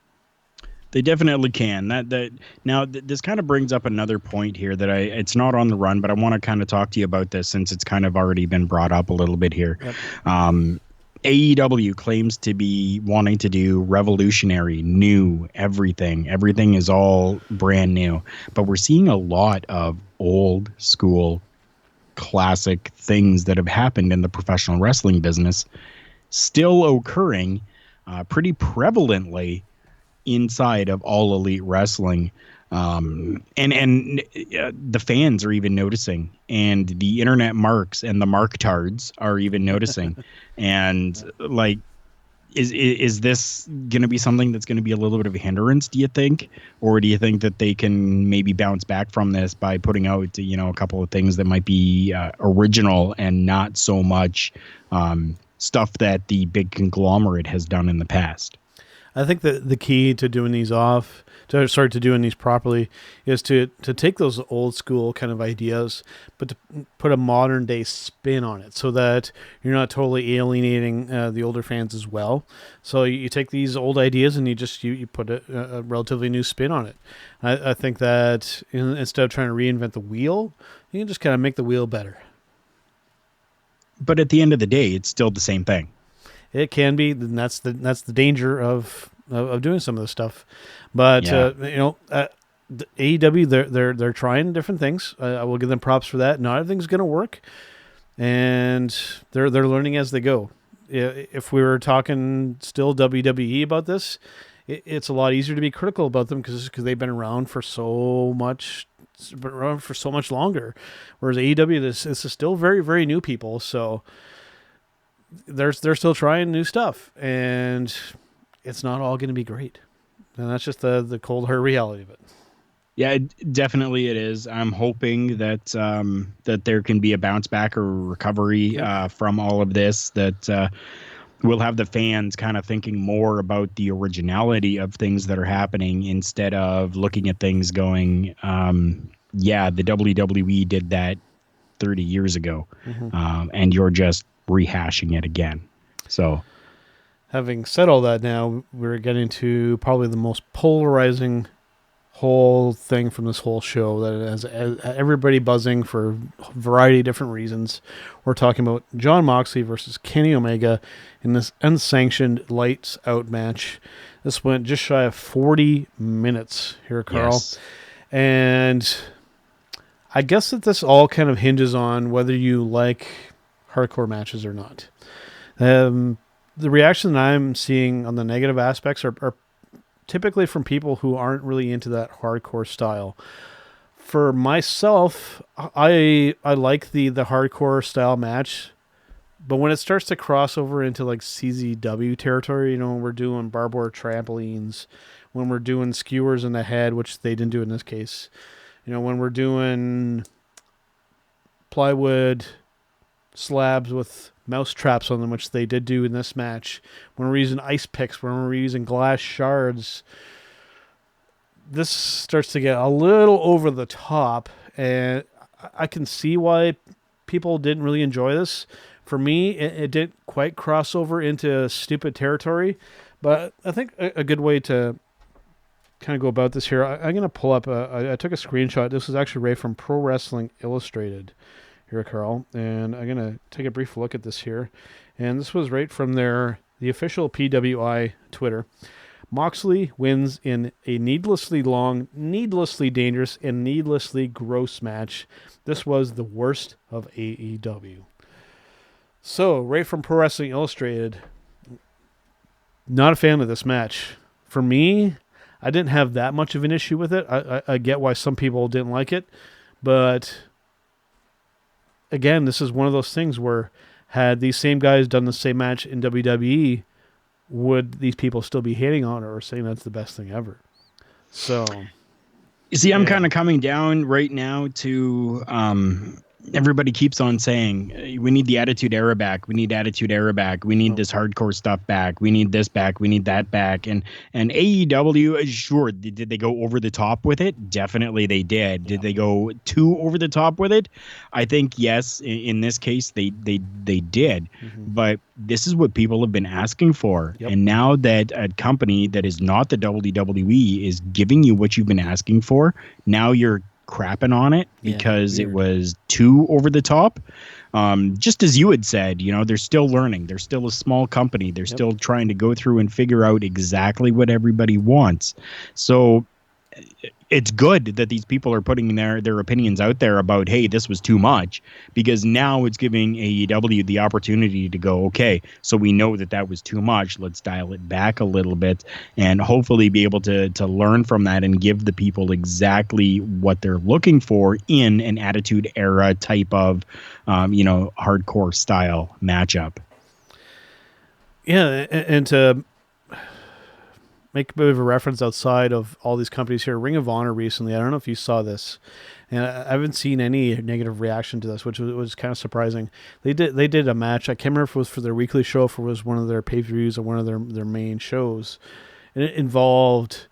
They definitely can. This kind of brings up another point here that it's not on the run, but I want to kind of talk to you about this, since it's kind of already been brought up a little bit here. AEW claims to be wanting to do revolutionary, new everything. Everything is all brand new, but we're seeing a lot of old school classic things that have happened in the professional wrestling business still occurring pretty prevalently inside of All Elite Wrestling. And the fans are even noticing, and the internet marks and the marktards are even noticing. And is this going to be something that's going to be a little bit of a hindrance, do you think? Or do you think that they can maybe bounce back from this by putting out, a couple of things that might be original and not so much stuff that the big conglomerate has done in the past?
I think that the key to doing these properly is to take those old school kind of ideas, but to put a modern day spin on it, so that you're not totally alienating the older fans as well. So you take these old ideas and you put a relatively new spin on it. I think that instead of trying to reinvent the wheel, you can just kind of make the wheel better.
But at the end of the day, it's still the same thing.
It can be, and that's the danger of doing some of this stuff. But the AEW, they're trying different things. I will give them props for that. Not everything's going to work, and they're learning as they go. If we were talking still WWE about this, it's a lot easier to be critical about them because they've been around for so much longer. Whereas AEW, this is still very, very new people. So they're still trying new stuff, and it's not all going to be great. And that's just the cold hard reality of it.
Yeah, definitely it is. I'm hoping that that there can be a bounce back or recovery from all of this, that we'll have the fans kind of thinking more about the originality of things that are happening instead of looking at things going, yeah, the WWE did that 30 years ago, and you're just rehashing it again. So
having said all that, now we're getting to probably the most polarizing whole thing from this whole show that has everybody buzzing for a variety of different reasons. We're talking about Jon Moxley versus Kenny Omega in this unsanctioned lights out match. This went just shy of 40 minutes here, Karl.
Yes.
And I guess that this all kind of hinges on whether you like hardcore matches or not. The reaction that I'm seeing on the negative aspects are typically from people who aren't really into that hardcore style. For myself, I like the hardcore style match, but when it starts to cross over into like CZW territory, when we're doing barbed wire trampolines, when we're doing skewers in the head, which they didn't do in this case, when we're doing plywood slabs with mouse traps on them, which they did do in this match, when we're using ice picks, when we're using glass shards, this starts to get a little over the top, and I can see why people didn't really enjoy this. For me, it didn't quite cross over into stupid territory, but I think a good way to kind of go about this here, I'm going to pull up, I took a screenshot. This is actually right from Pro Wrestling Illustrated here, Karl, and I'm going to take a brief look at this here. And this was right from the official PWI Twitter. Moxley wins in a needlessly long, needlessly dangerous, and needlessly gross match. This was the worst of AEW. So, right from Pro Wrestling Illustrated, not a fan of this match. For me, I didn't have that much of an issue with it. I get why some people didn't like it, but again, this is one of those things where had these same guys done the same match in WWE, would these people still be hating on it or saying that's the best thing ever? So,
you see, I'm kind of coming down right now to everybody keeps on saying we need the Attitude Era back. We need Attitude Era back. We need this hardcore stuff back. We need this back. We need that back. And AEW, sure, did they go over the top with it? Definitely they did. Yeah. Did they go too over the top with it? I think yes. In this case, they did. Mm-hmm. But this is what people have been asking for. Yep. And now that a company that is not the WWE is giving you what you've been asking for, now you're crapping on it because it was too over the top. Just as you had said, they're still learning. They're still a small company. They're still trying to go through and figure out exactly what everybody wants. So it's good that these people are putting their opinions out there about, hey, this was too much, because now it's giving AEW the opportunity to go, okay, so we know that was too much. Let's dial it back a little bit and hopefully be able to learn from that and give the people exactly what they're looking for in an Attitude Era type of, hardcore style matchup.
Yeah, and to make a bit of a reference outside of all these companies here, Ring of Honor recently, I don't know if you saw this, and I haven't seen any negative reaction to this, which was kind of surprising. They did a match. I can't remember if it was for their weekly show, if it was one of their pay-per-views or one of their main shows. And it involved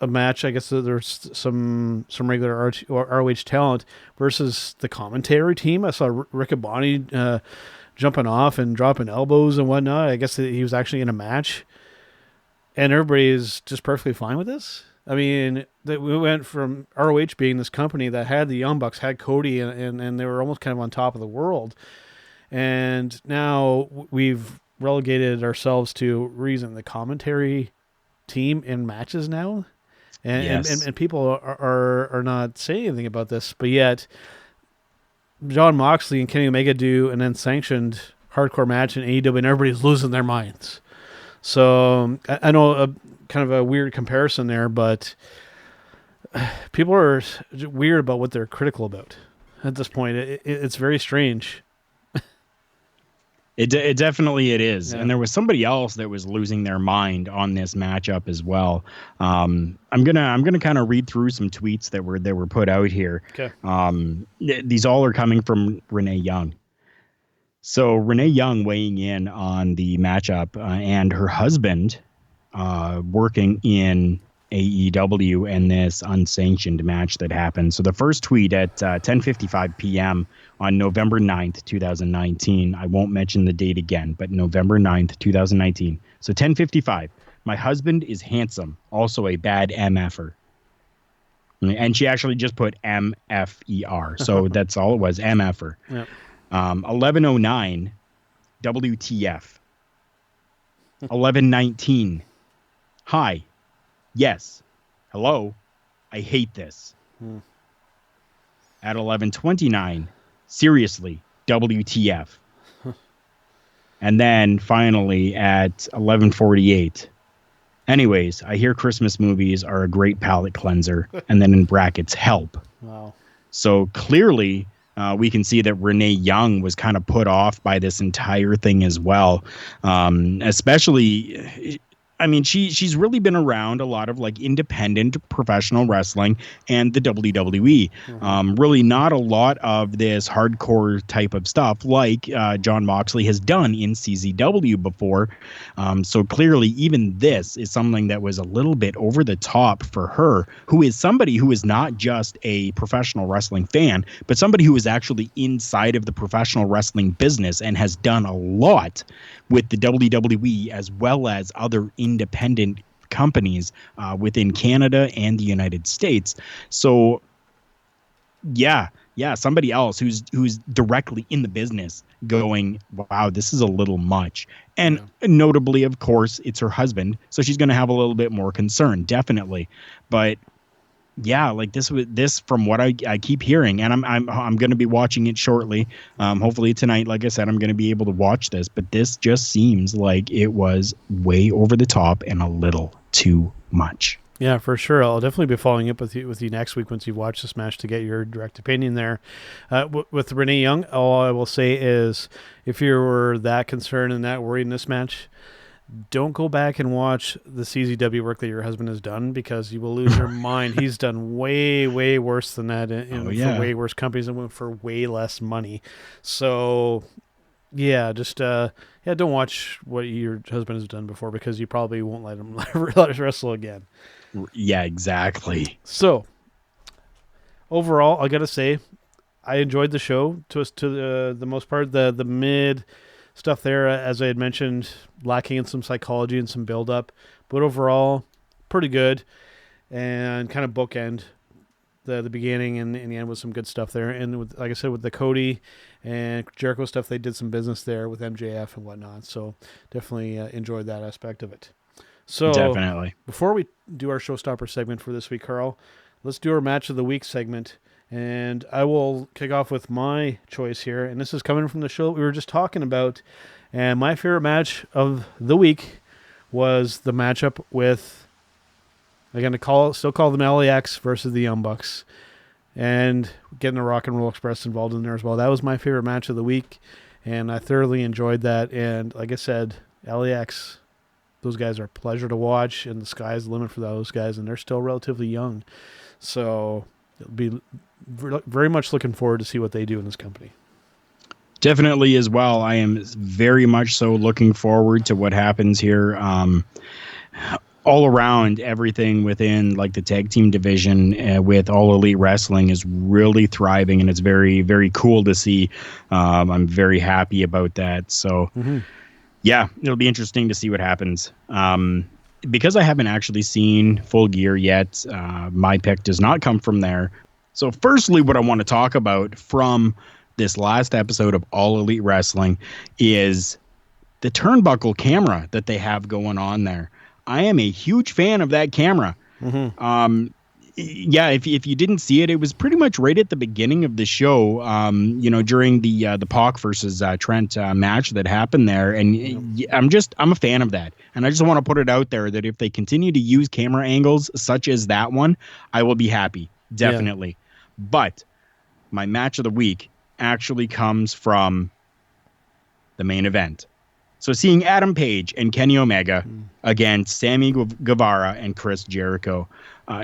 a match, I guess there's some regular ROH talent versus the commentary team. I saw Riccaboni jumping off and dropping elbows and whatnot. I guess he was actually in a match. And everybody's just perfectly fine with this. I mean, we went from ROH being this company that had the Young Bucks, had Cody, and they were almost kind of on top of the world. And now we've relegated ourselves to reason the commentary team in matches now. And people are not saying anything about this. But yet, Jon Moxley and Kenny Omega do an unsanctioned hardcore match in AEW, and everybody's losing their minds. So I know kind of a weird comparison there, but people are weird about what they're critical about at this point. It's very strange.
It definitely it is.
Yeah.
And there was somebody else that was losing their mind on this matchup as well. I'm gonna kind of read through some tweets that were put out here.
Okay.
These all are coming from Renee Young. So Renee Young weighing in on the matchup and her husband working in AEW and this unsanctioned match that happened. So the first tweet at 10:55 p.m. on November 9th, 2019. I won't mention the date again, but November 9th, 2019. So 10:55. My husband is handsome, also a bad MFer. And she actually just put MFER. So that's all it was, MFer.
Yep.
11:09 WTF. 11:19 hi. Yes. Hello. I hate this. At 11:29 seriously, WTF. And then finally at 11:48 anyways, I hear Christmas movies are a great palate cleanser. And then in brackets, help.
Wow.
So clearly, we can see that Renee Young was kind of put off by this entire thing as well. Especially, I mean, she's really been around a lot of like independent professional wrestling and the WWE. Really not a lot of this hardcore type of stuff like Jon Moxley has done in CZW before. So clearly even this is something that was a little bit over the top for her, who is somebody who is not just a professional wrestling fan, but somebody who is actually inside of the professional wrestling business and has done a lot with the WWE as well as other independent companies within Canada and the United States. So yeah, somebody else who's directly in the business going, wow, this is a little much. And notably, of course, it's her husband, so she's going to have a little bit more concern, definitely. But yeah, like this from what I keep hearing, and I'm going to be watching it shortly. Hopefully tonight, like I said, I'm going to be able to watch this. But this just seems like it was way over the top and a little too much.
Yeah, for sure. I'll definitely be following up with you next week once you've watched this match to get your direct opinion there. With Renee Young, all I will say is if you were that concerned and that worried in this match, don't go back and watch the CZW work that your husband has done because you will lose your mind. He's done way, way worse than that for way worse companies and for way less money. So, yeah, just don't watch what your husband has done before because you probably won't let him wrestle again.
Yeah, exactly.
So, overall, I got to say, I enjoyed the show to the most part. The mid stuff there, as I had mentioned, lacking in some psychology and some build-up. But overall, pretty good. And kind of bookend the beginning and the end with some good stuff there. And with, like I said, with the Cody and Jargö stuff, they did some business there with MJF and whatnot. So definitely enjoyed that aspect of it. So
definitely.
Before we do our Showstopper segment for this week, Karl, let's do our Match of the Week segment. And I will kick off with my choice here. And this is coming from the show that we were just talking about. And my favorite match of the week was the matchup with, I'm going to still call them LAX versus the Young Bucks. And getting the Rock and Roll Express involved in there as well. That was my favorite match of the week. And I thoroughly enjoyed that. And like I said, LAX, those guys are a pleasure to watch. And the sky's the limit for those guys. And they're still relatively young. So it'll be very much looking forward to see what they do in this company.
Definitely as well. I am very much so looking forward to what happens here. All around, everything within like the tag team division with All Elite Wrestling is really thriving, and it's very, very cool to see. I'm very happy about that. So, yeah, it'll be interesting to see what happens. Because I haven't actually seen Full Gear yet, my pick does not come from there. So firstly, what I want to talk about from this last episode of All Elite Wrestling is the Turnbuckle camera that they have going on there. I am a huge fan of that camera. Yeah, if you didn't see it, it was pretty much right at the beginning of the show, during the Pac versus Trent match that happened there. And I'm a fan of that. And I just want to put it out there that if they continue to use camera angles such as that one, I will be happy. Definitely. Yeah. But my match of the week actually comes from the main event. So seeing Adam Page and Kenny Omega against Sammy Guevara and Chris Jericho,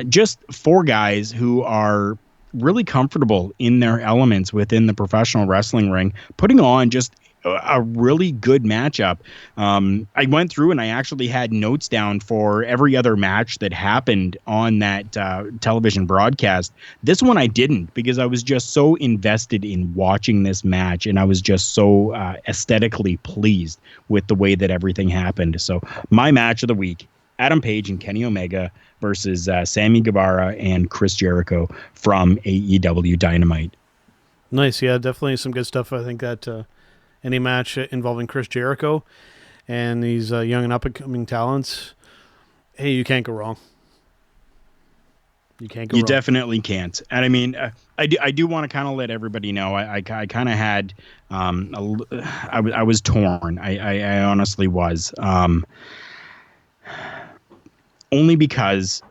just 4 guys who are really comfortable in their elements within the professional wrestling ring, putting on just a really good matchup. I went through and I actually had notes down for every other match that happened on that television broadcast. This one I didn't, because I was just so invested in watching this match, and I was just so aesthetically pleased with the way that everything happened. So my match of the week, Adam Page and Kenny Omega versus Sammy Guevara and Chris Jericho from AEW Dynamite.
Nice. Yeah, definitely some good stuff. I think that any match involving Chris Jericho and these young and up-and-coming talents, hey, you can't go wrong. You can't go wrong.
You definitely can't. And I mean, I do want to kind of let everybody know, I kind of had, I was torn. I honestly was. Only because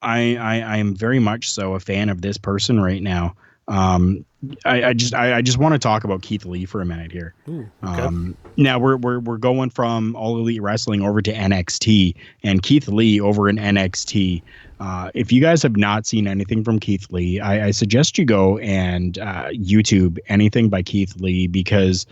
I am very much so a fan of this person right now. I just want to talk about Keith Lee for a minute here.
Ooh, okay.
Now we're going from All Elite Wrestling over to NXT, and Keith Lee over in NXT. If you guys have not seen anything from Keith Lee, I suggest you go and YouTube anything by Keith Lee, because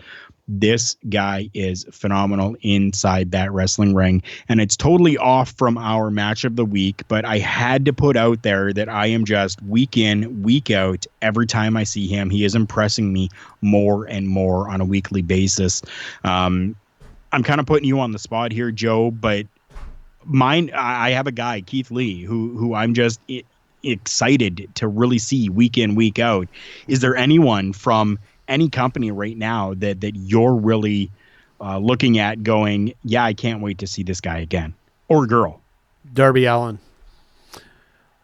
this guy is phenomenal inside that wrestling ring. And it's totally off from our match of the week, but I had to put out there that I am just week in, week out. Every time I see him, he is impressing me more and more on a weekly basis. I'm kind of putting you on the spot here, Joe, but I have a guy, Keith Lee, who I'm just excited to really see week in, week out. Is there anyone from any company right now that you're really looking at going, yeah, I can't wait to see this guy again, or girl?
Darby Allin.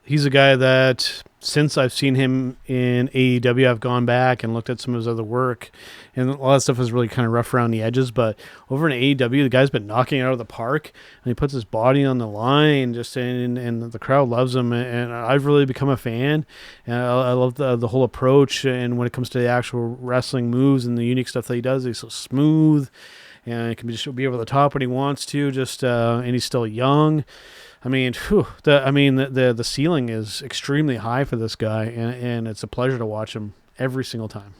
He's a guy that, since I've seen him in AEW, I've gone back and looked at some of his other work, and a lot of stuff is really kind of rough around the edges, but over in AEW, the guy's been knocking it out of the park, and he puts his body on the line, and the crowd loves him, and I've really become a fan, and I love the whole approach, and when it comes to the actual wrestling moves and the unique stuff that he does, he's so smooth, and he can just be over the top when he wants to, and he's still young. I mean, the ceiling is extremely high for this guy, and it's a pleasure to watch him every single time.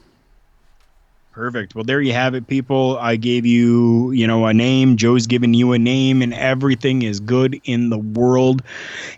Perfect. Well, there you have it, people. I gave you, a name. Joe's given you a name, and everything is good in the world.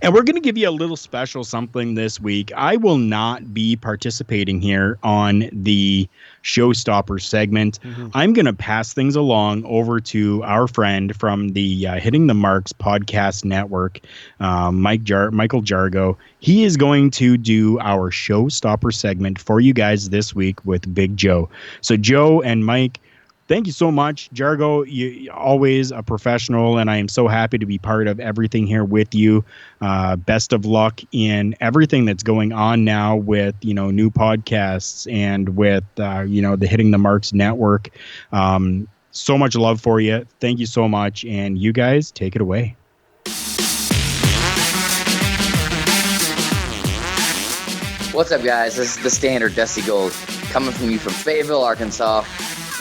And we're going to give you a little special something this week. I will not be participating here on the Showstopper segment. Mm-hmm. I'm going to pass things along over to our friend from the Hitting the Marks podcast network, Michael Jargö. He is going to do our Showstopper segment for you guys this week with Big Joe. So Joe and Mike, thank you so much. Jargö, you're always a professional, and I am so happy to be part of everything here with you. Best of luck in everything that's going on now with, new podcasts and with, the Hitting the Marks network. So much love for you. Thank you so much. And you guys take it away.
What's up, guys? This is the standard Dusty Gold coming from you from Fayetteville, Arkansas.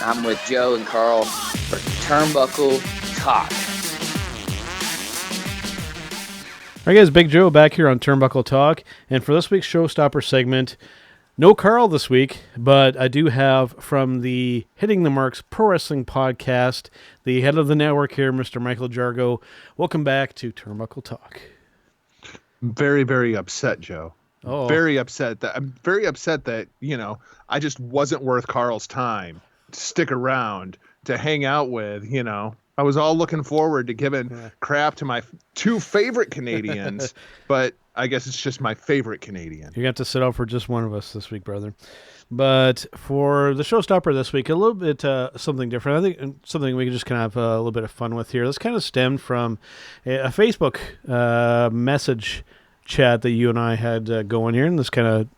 I'm with Joe and Karl for Turnbuckle Talk.
All right, guys, Big Joe back here on Turnbuckle Talk. And for this week's Showstopper segment, no Karl this week, but I do have from the Hitting the Marks Pro Wrestling Podcast, the head of the network here, Mr. Michael Jargö. Welcome back to Turnbuckle Talk.
Very, very upset, Joe.
Oh.
I'm very upset that, I just wasn't worth Karl's time to stick around, to hang out with, I was all looking forward to giving crap to my 2 favorite Canadians, but I guess it's just my favorite Canadian.
You're going to have to sit out for just one of us this week, brother. But for the Showstopper this week, a little bit something different. I think something we can just kind of have a little bit of fun with here. This kind of stemmed from a Facebook message chat that you and I had going here, and this kind of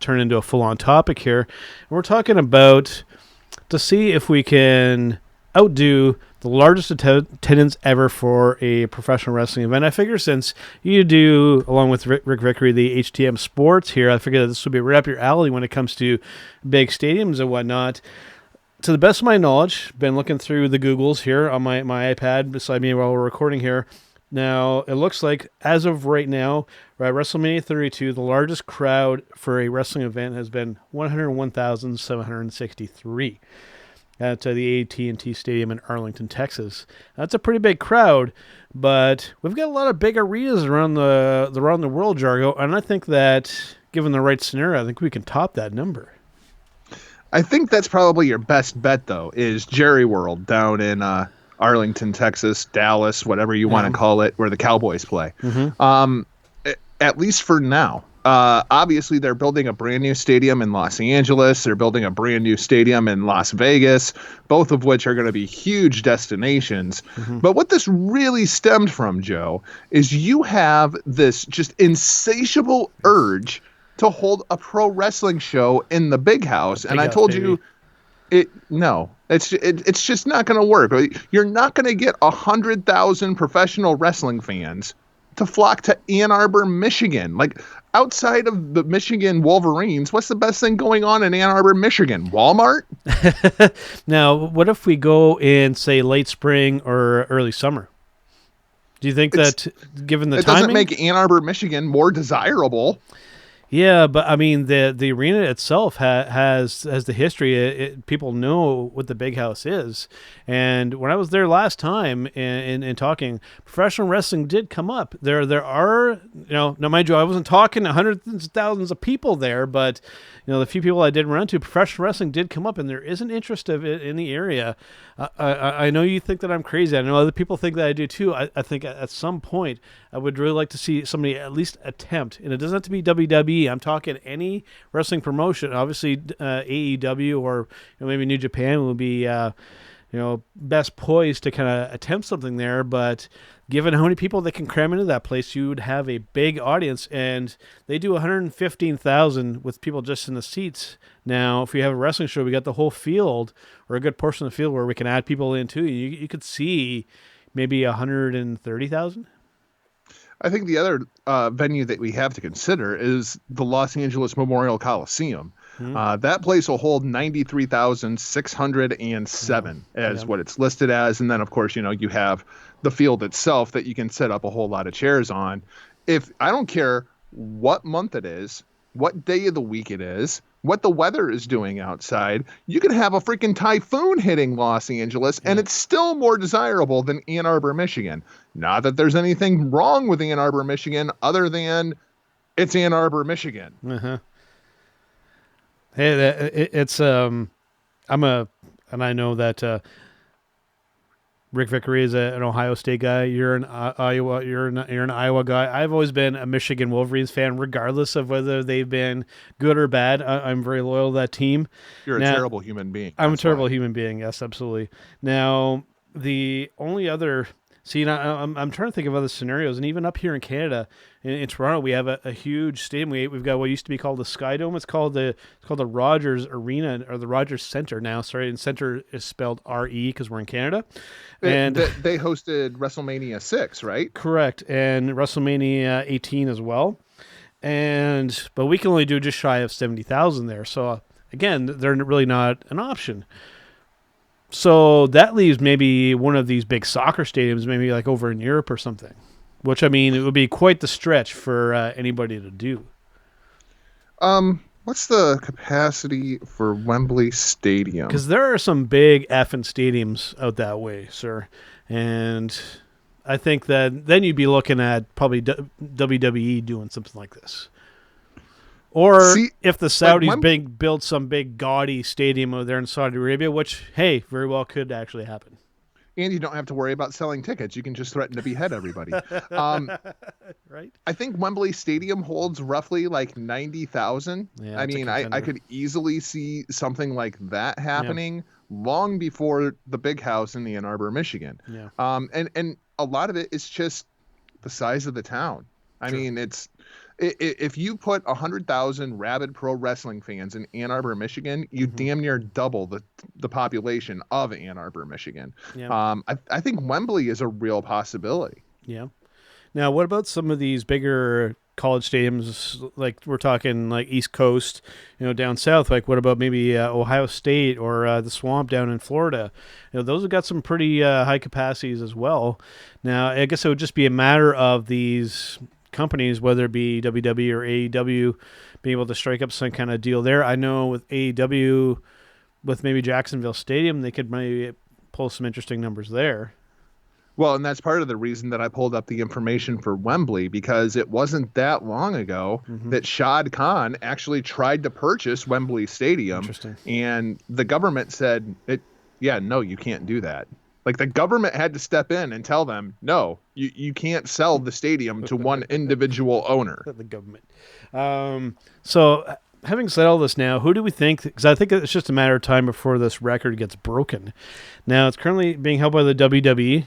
turned into a full-on topic here. And we're talking about to see if we can outdo the largest attendance ever for a professional wrestling event. I figure since you do, along with Rick Vickery, the HTM Sports here, I figure this would be right up your alley when it comes to big stadiums and whatnot. to the best of my knowledge, been looking through the Googles here on my iPad beside me while we're recording here. Now, it looks like, as of right now, at WrestleMania 32, the largest crowd for a wrestling event has been 101,763 at the AT&T Stadium in Arlington, Texas. That's a pretty big crowd, but we've got a lot of big arenas around the world, Jargö, and I think that, given the right scenario, I think we can top that number.
I think that's probably your best bet, though, is Jerry World down in Arlington, Texas, Dallas, whatever you want to call it, where the Cowboys play. At least for now. Obviously, they're building a brand new stadium in Los Angeles. They're building a brand new stadium in Las Vegas, both of which are going to be huge destinations. But what this really stemmed from, Joe, is you have this just insatiable urge to hold a pro wrestling show in the big house. And I told you, it's just not going to work. You're not going to get 100,000 professional wrestling fans to flock to Ann Arbor, Michigan. Like, outside of the Michigan Wolverines, what's the best thing going on in Ann Arbor, Michigan? Walmart?
Now, what if we go in, say, late spring or early summer? Do you think that, given the timing,
it doesn't make Ann Arbor, Michigan more desirable?
Yeah, but I mean, the arena itself has the history. People know what the big house is. And when I was there last time in talking, professional wrestling did come up. There are, now mind you, I wasn't talking to hundreds of thousands of people there, but the few people I did run into, professional wrestling did come up, and there is an interest of it in the area. I know you think that I'm crazy. I know other people think that I do too. I think at some point I would really like to see somebody at least attempt, and it doesn't have to be WWE. I'm talking any wrestling promotion. Obviously, AEW or maybe New Japan will be best poised to kind of attempt something there. But given how many people they can cram into that place, you would have a big audience, and they do 115,000 with people just in the seats. Now, if we have a wrestling show, we got the whole field or a good portion of the field where we can add people in too. You could see maybe 130,000.
I think the other venue that we have to consider is the Los Angeles Memorial Coliseum. That place will hold 93,607 as what it's listed as. And then, of course, you have the field itself that you can set up a whole lot of chairs on. I don't care what month it is, what day of the week it is, what the weather is doing outside, you can have a freaking typhoon hitting Los Angeles, and it's still more desirable than Ann Arbor, Michigan. Not that there's anything wrong with Ann Arbor, Michigan, other than it's Ann Arbor, Michigan.
Hey, and I know that Rick Vickery is an Ohio State guy. You're an Iowa. You're an Iowa guy. I've always been a Michigan Wolverines fan, regardless of whether they've been good or bad. I'm very loyal to that team.
You're a terrible human being.
I'm a terrible human being. Yes, absolutely. Now, the only other. See, I'm trying to think of other scenarios, and even up here in Canada, in Toronto, we have a huge stadium. We've got what used to be called the Sky Dome. It's called the Rogers Arena, or the Rogers Centre now. Sorry, and Centre is spelled R-E because we're in Canada. And
they hosted WrestleMania 6, right?
Correct, and WrestleMania 18 as well. But we can only do just shy of 70,000 there. So again, they're really not an option. So that leaves maybe one of these big soccer stadiums, maybe like over in Europe or something, which, I mean, it would be quite the stretch for anybody to do.
What's the capacity for Wembley Stadium?
Because there are some big effing stadiums out that way, sir. And I think that then you'd be looking at probably WWE doing something like this. Or if the Saudis build some big gaudy stadium over there in Saudi Arabia, which, hey, very well could actually happen.
And you don't have to worry about selling tickets. You can just threaten to behead everybody.
Right?
I think Wembley Stadium holds roughly like 90,000.
Yeah,
I mean, I could easily see something like that happening long before the big house in Ann Arbor, Michigan.
Yeah.
And a lot of it is just the size of the town. I mean, if you put 100,000 rabid pro wrestling fans in Ann Arbor, Michigan, you damn near double the population of Ann Arbor, Michigan.
Yeah.
I think Wembley is a real possibility.
Yeah. Now, what about some of these bigger college stadiums, like we're talking like East Coast, down south. Like what about maybe Ohio State or the Swamp down in Florida? Those have got some pretty high capacities as well. Now, I guess it would just be a matter of these companies, whether it be WWE or AEW, being able to strike up some kind of deal there. I know with AEW, with maybe Jacksonville Stadium, they could maybe pull some interesting numbers there.
Well, and that's part of the reason that I pulled up the information for Wembley, because it wasn't that long ago that Shad Khan actually tried to purchase Wembley Stadium.
Interesting.
And the government said, no, you can't do that. Like the government had to step in and tell them, no, you can't sell the stadium to one individual owner.
The government. So having said all this now, who do we think, because I think it's just a matter of time before this record gets broken. Now, it's currently being held by the WWE.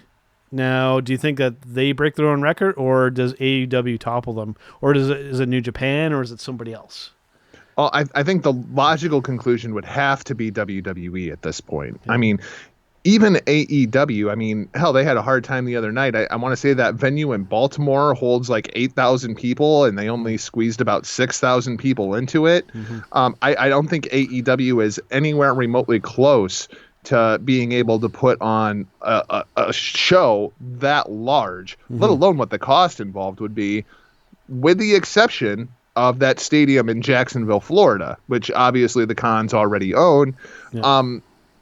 Now, do you think that they break their own record, or does AEW topple them? Or is it New Japan, or is it somebody else?
Well, I think the logical conclusion would have to be WWE at this point. Yeah. I mean, even AEW, I mean, hell, they had a hard time the other night. I want to say that venue in Baltimore holds like 8,000 people, and they only squeezed about 6,000 people into it. I don't think AEW is anywhere remotely close to being able to put on a show that large, let alone what the cost involved would be, with the exception of that stadium in Jacksonville, Florida, which obviously the Khans already own. Yeah.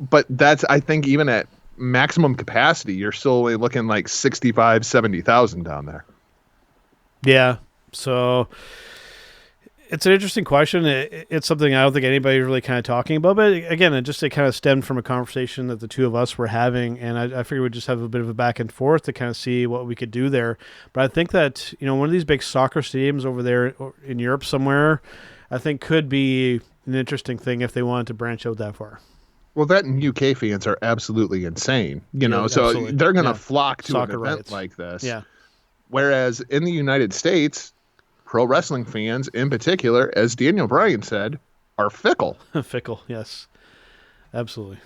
But that's, I think, even at maximum capacity, you're still only looking like 65, 70,000 down there.
Yeah. So it's an interesting question. It's something I don't think anybody's really kind of talking about. But again, it kind of stemmed from a conversation that the two of us were having. And I figured we'd just have a bit of a back and forth to kind of see what we could do there. But I think that, one of these big soccer stadiums over there in Europe somewhere, I think could be an interesting thing if they wanted to branch out that far.
Well, that and UK fans are absolutely insane, so absolutely. They're going to flock to soccer an event like this.
Yeah.
Whereas in the United States, pro wrestling fans in particular, as Daniel Bryan said, are fickle.
Fickle, yes. Absolutely.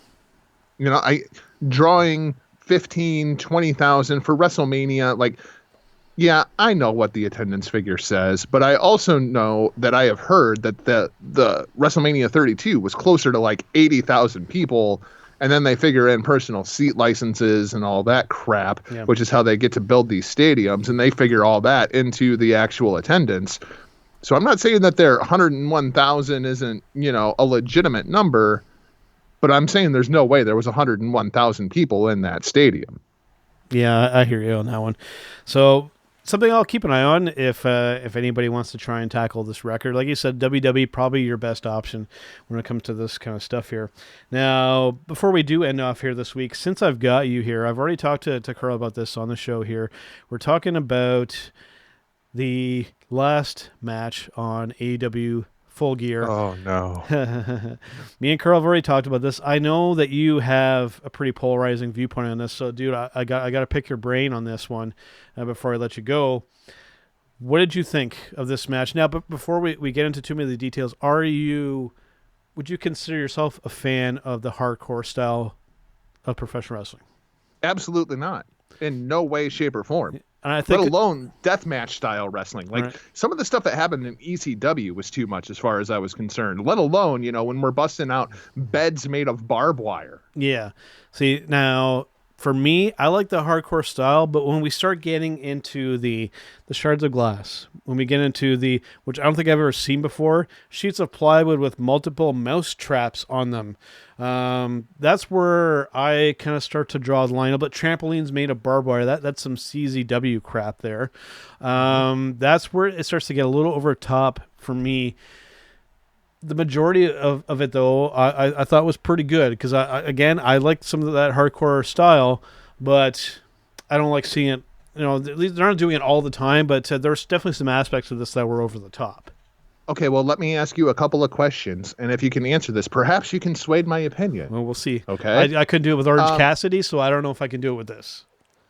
Drawing 15, 20,000 for WrestleMania, like, yeah, I know what the attendance figure says, but I also know that I have heard that the WrestleMania 32 was closer to like 80,000 people, and then they figure in personal seat licenses and all that crap, which is how they get to build these stadiums, and they figure all that into the actual attendance. So I'm not saying that their 101,000 isn't, a legitimate number, but I'm saying there's no way there was 101,000 people in that stadium.
Yeah, I hear you on that one. So something I'll keep an eye on if anybody wants to try and tackle this record. Like you said, WWE probably your best option when it comes to this kind of stuff here. Now, before we do end off here this week, since I've got you here, I've already talked to Karl about this on the show here. We're talking about the last match on AEW Full Gear.
Oh, no.
Me and Karl have already talked about this. I know that you have a pretty polarizing viewpoint on this, so, dude, I got to pick your brain on this one before I let you go. What did you think of this match? Now, but before we get into too many of the details, would you consider yourself a fan of the hardcore style of professional wrestling?
Absolutely not. In no way, shape, or form.
And I think
let alone deathmatch style wrestling. Like some of the stuff that happened in ECW was too much as far as I was concerned. Let alone, when we're busting out beds made of barbed wire.
Yeah. See, now for me, I like the hardcore style, but when we start getting into the shards of glass, when we get into which I don't think I've ever seen before, sheets of plywood with multiple mouse traps on them, that's where I kind of start to draw the line. But trampolines made of barbed wire, that's some CZW crap there. That's where it starts to get a little over top for me. The majority of it, though, I thought was pretty good because, I liked some of that hardcore style, but I don't like seeing it. They're not doing it all the time, but there's definitely some aspects of this that were over the top.
Okay, well, let me ask you a couple of questions, and if you can answer this, perhaps you can sway my opinion.
Well, we'll see.
Okay.
I couldn't do it with Orange Cassidy, so I don't know if I can do it with this.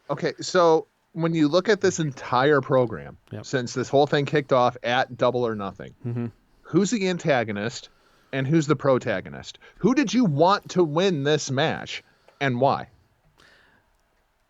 Okay, so when you look at this entire program, since this whole thing kicked off at Double or Nothing, who's the antagonist and who's the protagonist? Who did you want to win this match and why?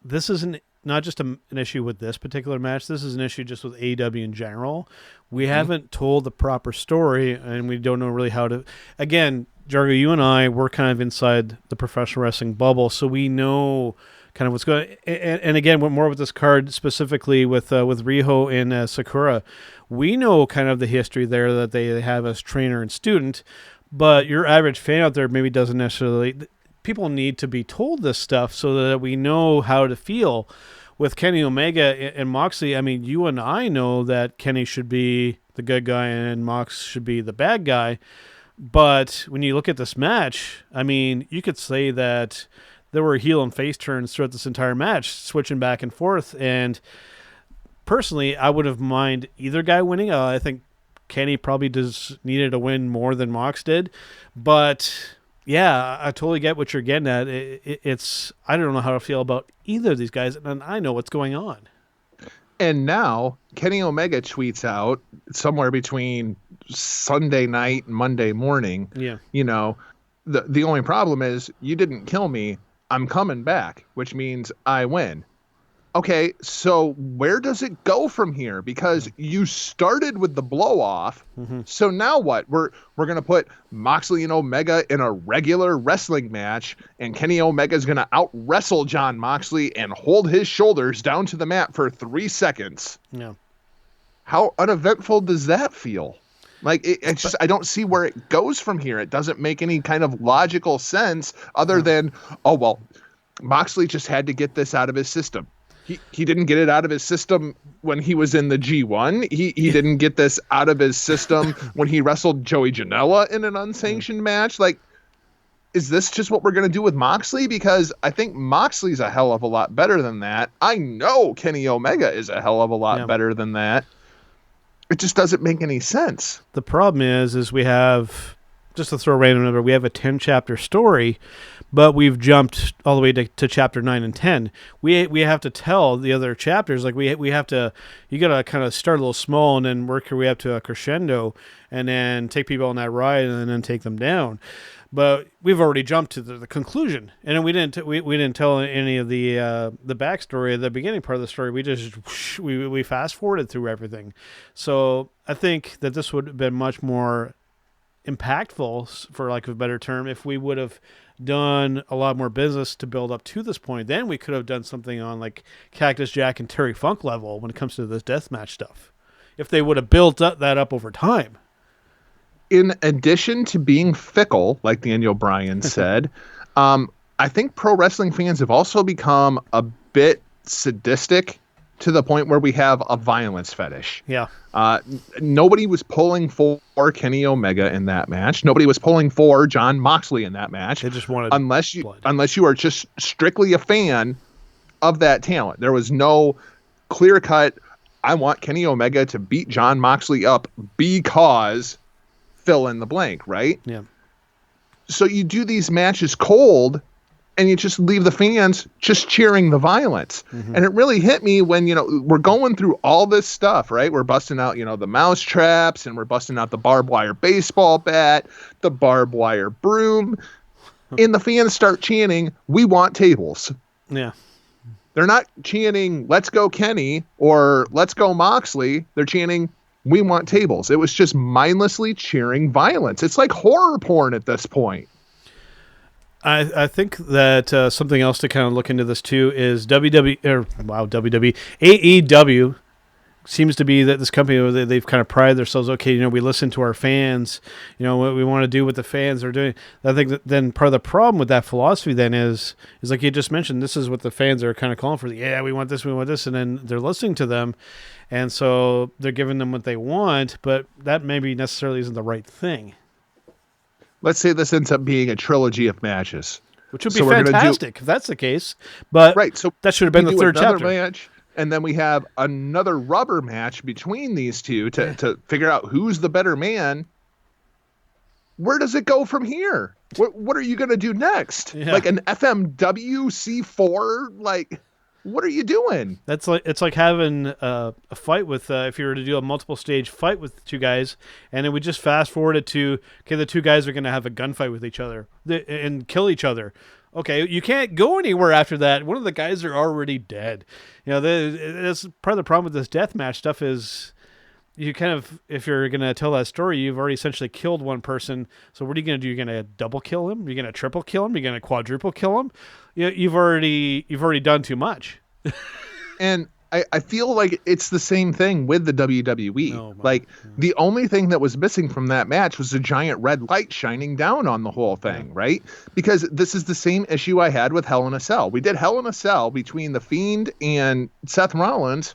This is an not just an issue with this particular match. This is an issue just with AEW in general. We haven't told the proper story, and we don't know really how to. Again, Jargö, you and I, we're kind of inside the professional wrestling bubble, so we know kind of what's going. And again, more with this card specifically with Riho and Sakura, we know kind of the history there that they have as trainer and student. But your average fan out there maybe doesn't necessarily. People need to be told this stuff so that we know how to feel. With Kenny Omega and Moxley, I mean, you and I know that Kenny should be the good guy and Mox should be the bad guy. But when you look at this match, I mean, you could say that there were heel and face turns throughout this entire match, switching back and forth. And personally, I would have minded either guy winning. I think Kenny probably needed a win more than Mox did. But yeah, I totally get what you're getting at. It's I don't know how to feel about either of these guys, and I know what's going on.
And now Kenny Omega tweets out somewhere between Sunday night and Monday morning.
Yeah.
You know, the only problem is you didn't kill me. I'm coming back, which means I win. Okay, so where does it go from here? Because you started with the blow off. Mm-hmm. So now what? We're going to put Moxley and Omega in a regular wrestling match, and Kenny Omega is going to out wrestle Jon Moxley and hold his shoulders down to the mat for 3 seconds.
Yeah.
How uneventful does that feel? Like it's just, I don't see where it goes from here. It doesn't make any kind of logical sense other than, oh, well, Moxley just had to get this out of his system. He didn't get it out of his system when he was in the G1. He didn't get this out of his system when he wrestled Joey Janela in an unsanctioned match. Like, is this just what we're going to do with Moxley? Because I think Moxley's a hell of a lot better than that. I know Kenny Omega is a hell of a lot better than that. It just doesn't make any sense.
The problem is we have, just to throw a random number, we have a 10-chapter story, but we've jumped all the way to chapter 9 and 10. We have to tell the other chapters, like we have to, you got to kind of start a little small and then work your way up to a crescendo and then take people on that ride and then take them down. But we've already jumped to the conclusion, and we didn't tell any of the backstory at the beginning part of the story. We just we fast forwarded through everything. So I think that this would have been much more impactful, for lack of a better term, if we would have done a lot more business to build up to this point. Then we could have done something on like Cactus Jack and Terry Funk level when it comes to this deathmatch stuff. If they would have built that up over time.
In addition to being fickle, like Daniel Bryan said, I think pro wrestling fans have also become a bit sadistic to the point where we have a violence fetish.
Yeah.
Nobody was pulling for Kenny Omega in that match. Nobody was pulling for Jon Moxley in that match.
They just wanted
unless
blood.
You are just strictly a fan of that talent. There was no clear cut, I want Kenny Omega to beat Jon Moxley up because fill in the blank, right?
Yeah.
So you do these matches cold and you just leave the fans just cheering the violence. Mm-hmm. And it really hit me when, we're going through all this stuff, right? We're busting out, the mouse traps, and we're busting out the barbed wire baseball bat, the barbed wire broom, and the fans start chanting, "We want tables."
Yeah.
They're not chanting, "Let's go Kenny" or "Let's go Moxley." They're chanting, "We want tables." It was just mindlessly cheering violence. It's like horror porn at this point.
I think that something else to kind of look into this too is WWE. AEW seems to be that this company, they've kind of prided themselves, okay, we listen to our fans, what we want to do what the fans are doing. I think that then part of the problem with that philosophy then is like you just mentioned, this is what the fans are kind of calling for. Yeah, we want this, and then they're listening to them. And so they're giving them what they want, but that maybe necessarily isn't the right thing.
Let's say this ends up being a trilogy of matches.
Which would be fantastic if that's the case. But
right, so
that should have been the third chapter.
Match, and then we have another rubber match between these two to figure out who's the better man. Where does it go from here? What are you going to do next? Yeah. Like an FMW C4? Like, what are you doing?
It's like having a fight with if you were to do a multiple stage fight with two guys, and then we just fast forward it to, okay, the two guys are going to have a gunfight with each other and kill each other. Okay, you can't go anywhere after that. One of the guys are already dead. That's part of the problem with this deathmatch stuff is you kind of, if you're going to tell that story, you've already essentially killed one person. So what are you going to do? You're going to double kill him? You're going to triple kill him? You're going to quadruple kill him? You've already done too much.
And I feel like it's the same thing with the WWE. The only thing that was missing from that match was a giant red light shining down on the whole thing, right? Because this is the same issue I had with Hell in a Cell. We did Hell in a Cell between The Fiend and Seth Rollins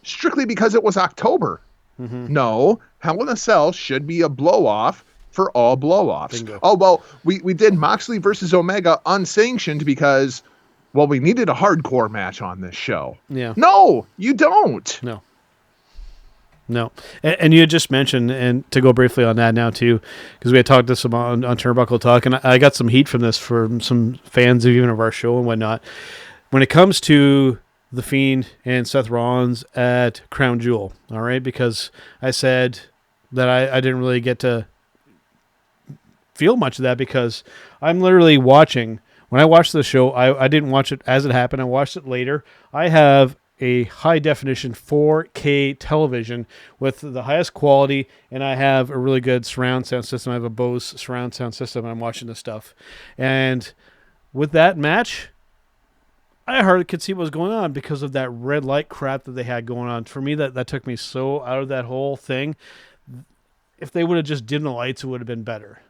strictly because it was October. Mm-hmm. No, Hell in a Cell should be a blow-off for all blow-offs. Bingo. Oh, well, we did Moxley versus Omega unsanctioned because... well, we needed a hardcore match on this show.
Yeah.
No, you don't.
No. And you had just mentioned, and to go briefly on that now too, because we had talked this about on Turnbuckle Talk, and I got some heat from this from some fans even of our show and whatnot. When it comes to The Fiend and Seth Rollins at Crown Jewel, all right, because I said that I didn't really get to feel much of that because I'm literally watching. When I watched the show, I didn't watch it as it happened. I watched it later. I have a high-definition 4K television with the highest quality, and I have a really good surround sound system. I have a Bose surround sound system, and I'm watching this stuff. And with that match, I hardly could see what was going on because of that red light crap that they had going on. For me, that took me so out of that whole thing. If they would have just dimmed the lights, it would have been better.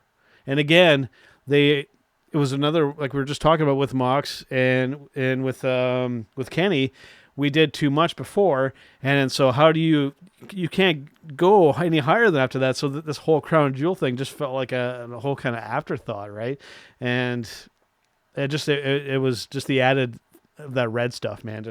And again, it was another, like we were just talking about with Mox and with Kenny, we did too much before, and so how do you can't go any higher than after that. So this whole Crown Jewel thing just felt like a whole kind of afterthought, right? And it was just the added of that red stuff, man.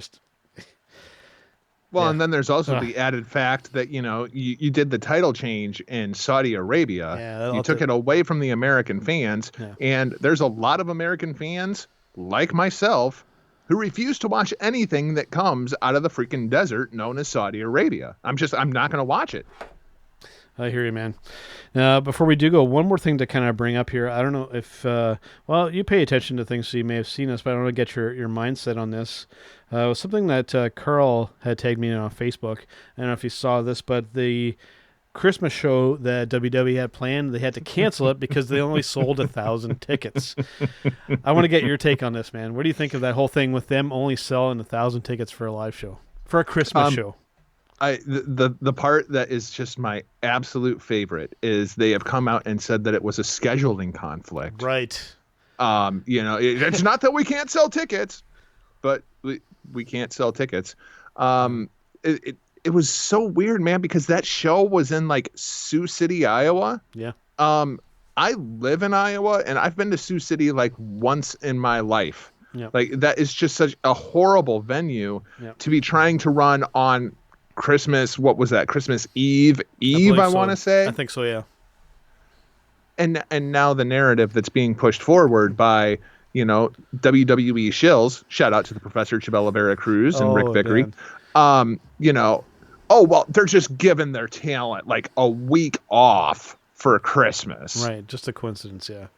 Well, and then there's also the added fact that, you did the title change in Saudi Arabia. Yeah, you took it away from the American fans. Yeah. And there's a lot of American fans, like myself, who refuse to watch anything that comes out of the freaking desert known as Saudi Arabia. I'm not going to watch it.
I hear you, man. Before we do go, one more thing to kind of bring up here. I don't know if, you pay attention to things, so you may have seen this, but I don't want to get your mindset on this. It was something that Karl had tagged me on Facebook. I don't know if you saw this, but the Christmas show that WWE had planned, they had to cancel it because they only sold 1,000 tickets. I want to get your take on this, man. What do you think of that whole thing with them only selling 1,000 tickets for a live show, for a Christmas show?
The part that is just my absolute favorite is they have come out and said that it was a scheduling conflict.
Right.
It's not that we can't sell tickets, but we can't sell tickets. It was so weird, man, because that show was in like Sioux City, Iowa.
Yeah.
I live in Iowa, and I've been to Sioux City like once in my life. Yep. Like that is just such a horrible venue to be trying to run on Christmas. What was that? Christmas Eve, I want to say.
I think so, yeah.
And now the narrative that's being pushed forward by, WWE shills, shout out to the Professor Chabela Vera Cruz and Rick Vickery. They're just giving their talent like a week off for Christmas.
Right, just a coincidence, yeah.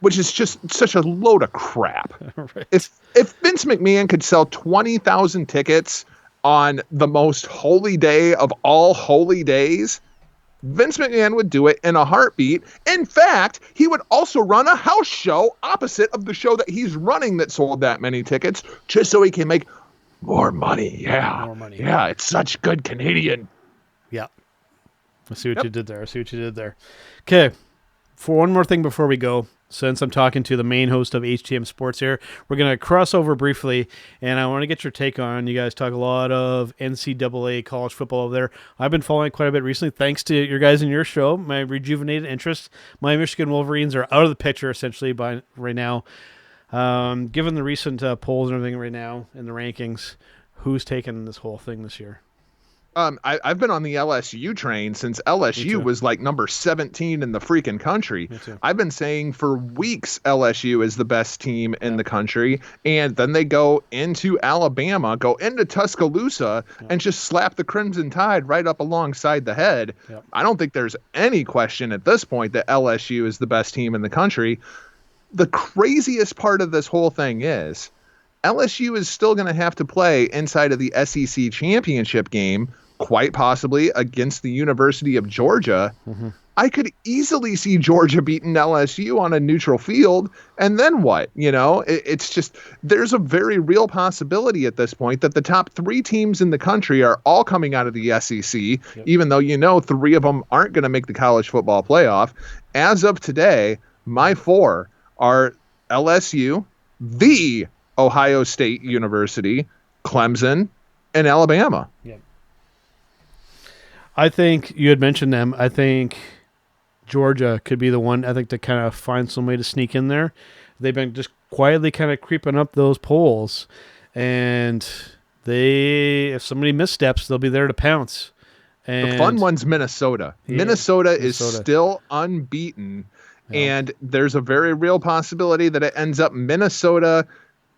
Which is just such a load of crap.
Right.
If Vince McMahon could sell 20,000 tickets on the most holy day of all holy days, Vince McMahon would do it in a heartbeat. In fact, he would also run a house show opposite of the show that he's running that sold that many tickets, just so he can make more money. Yeah.
More money.
Yeah, it's such good Canadian.
Yeah. I see what you did there. Okay. For one more thing before we go, since I'm talking to the main host of HTM Sports here, we're going to cross over briefly, and I want to get your take on, you guys talk a lot of NCAA college football over there. I've been following quite a bit recently, thanks to your guys in your show, my rejuvenated interest. My Michigan Wolverines are out of the picture, essentially, by right now. Given the recent polls and everything right now and the rankings, who's taking this whole thing this year?
I've been on the LSU train since LSU was like number 17 in the freaking country. I've been saying for weeks LSU is the best team in the country, and then they go into Alabama, go into Tuscaloosa, and just slap the Crimson Tide right up alongside the head. I don't think there's any question at this point that LSU is the best team in the country. the craziest part of this whole thing is LSU is still going to have to play inside of the SEC championship game, quite possibly against the University of Georgia.
Mm-hmm.
I could easily see Georgia beating LSU on a neutral field. And then what? It's just, there's a very real possibility at this point that the top 3 teams in the country are all coming out of the SEC, even though 3 of them aren't going to make the college football playoff. As of today, my 4 are LSU, the Ohio State University, Clemson, and Alabama.
Yeah. I think you had mentioned them. I think Georgia could be the one, I think, to kind of find some way to sneak in there. They've been just quietly kind of creeping up those polls, and if somebody missteps, they'll be there to pounce. And
the fun one's Minnesota.
Yeah,
Minnesota is still unbeaten, and there's a very real possibility that it ends up Minnesota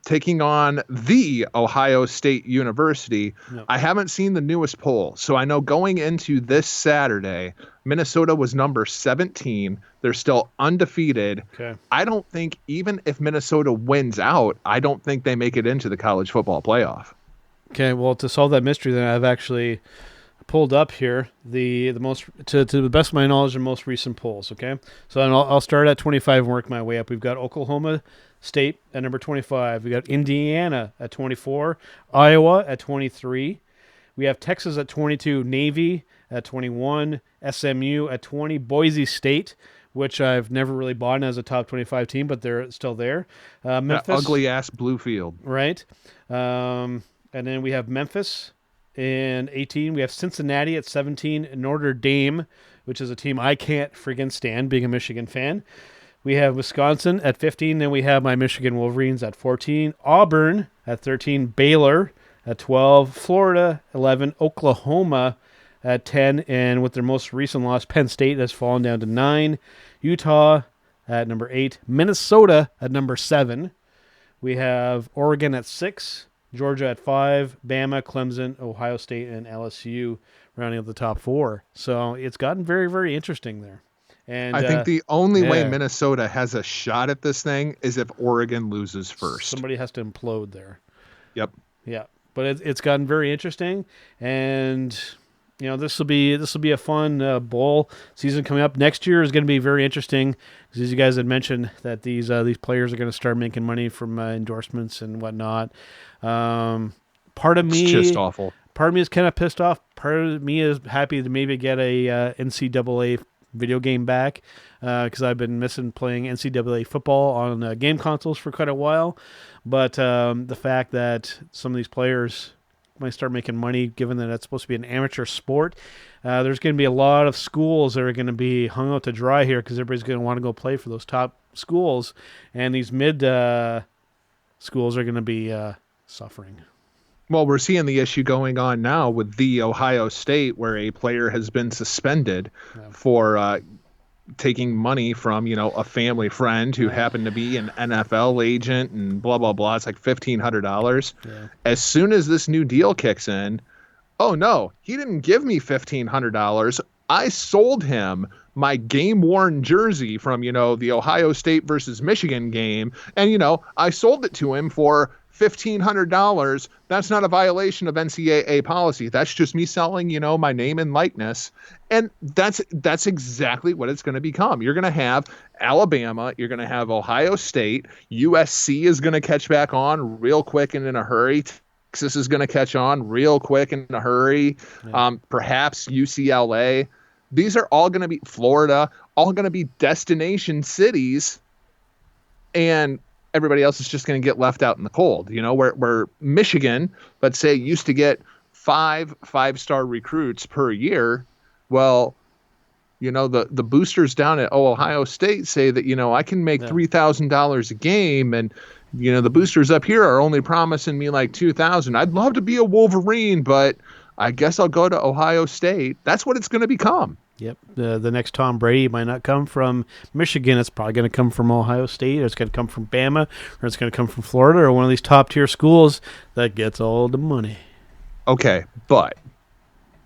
taking on the Ohio State University. Yep. I haven't seen the newest poll, so I know going into this Saturday, Minnesota was number 17. They're still undefeated.
Okay.
I don't think, even if Minnesota wins out, I don't think they make it into the college football playoff.
Okay, well, to solve that mystery, then I've actually pulled up here the most, to the best of my knowledge, the most recent polls. Okay, so I'll start at 25 and work my way up. We've got Oklahoma State at number 25. We got Indiana at 24, Iowa at 23. We have Texas at 22, Navy at 21, SMU at 20, Boise State, which I've never really bought as a top 25 team, but they're still there. Memphis,
that ugly ass blue field,
right? And then we have Memphis in 18. We have Cincinnati at 17, Notre Dame, which is a team I can't friggin' stand, being a Michigan fan. We have Wisconsin at 15. Then we have my Michigan Wolverines at 14. Auburn at 13. Baylor at 12. Florida, 11. Oklahoma at 10. And with their most recent loss, Penn State has fallen down to 9. Utah at number 8. Minnesota at number 7. We have Oregon at 6. Georgia at 5. Bama, Clemson, Ohio State, and LSU rounding up the top 4. So it's gotten very, very interesting there. And
I think the only way Minnesota has a shot at this thing is if Oregon loses first.
Somebody has to implode there.
Yep.
Yeah, but it's gotten very interesting, and this will be a fun bowl season coming up. Next year is going to be very interesting because, as you guys had mentioned, that these players are going to start making money from endorsements and whatnot. Part of me,
it's just awful.
Part of me is kind of pissed off. Part of me is happy to maybe get a NCAA video game back because I've been missing playing NCAA football on game consoles for quite a while. But the fact that some of these players might start making money, given that it's supposed to be an amateur sport, there's going to be a lot of schools that are going to be hung out to dry here because everybody's going to want to go play for those top schools, and these mid schools are going to be suffering.
Well, we're seeing the issue going on now with the Ohio State, where a player has been suspended for taking money from, a family friend who happened to be an NFL agent and blah, blah, blah. It's like $1,500. Yeah. As soon as this new deal kicks in, oh, no, he didn't give me $1,500. I sold him my game-worn jersey from, the Ohio State versus Michigan game. And, I sold it to him for $1,500. That's not a violation of NCAA policy. That's just me selling, my name and likeness. And that's exactly what it's going to become. You're going to have Alabama. You're going to have Ohio State. USC is going to catch back on real quick and in a hurry. Texas is going to catch on real quick and in a hurry. Yeah. Perhaps UCLA. These are all going to be Florida, all going to be destination cities. And everybody else is just going to get left out in the cold, where Michigan, let's say, used to get 5-star recruits per year. Well, the boosters down at Ohio State say that, I can make $3,000 a game. And, the boosters up here are only promising me like $2,000. I'd love to be a Wolverine, but I guess I'll go to Ohio State. That's what it's going to become.
Yep. The next Tom Brady might not come from Michigan. It's probably going to come from Ohio State, or it's going to come from Bama, or it's going to come from Florida, or one of these top-tier schools that gets all the money.
Okay, but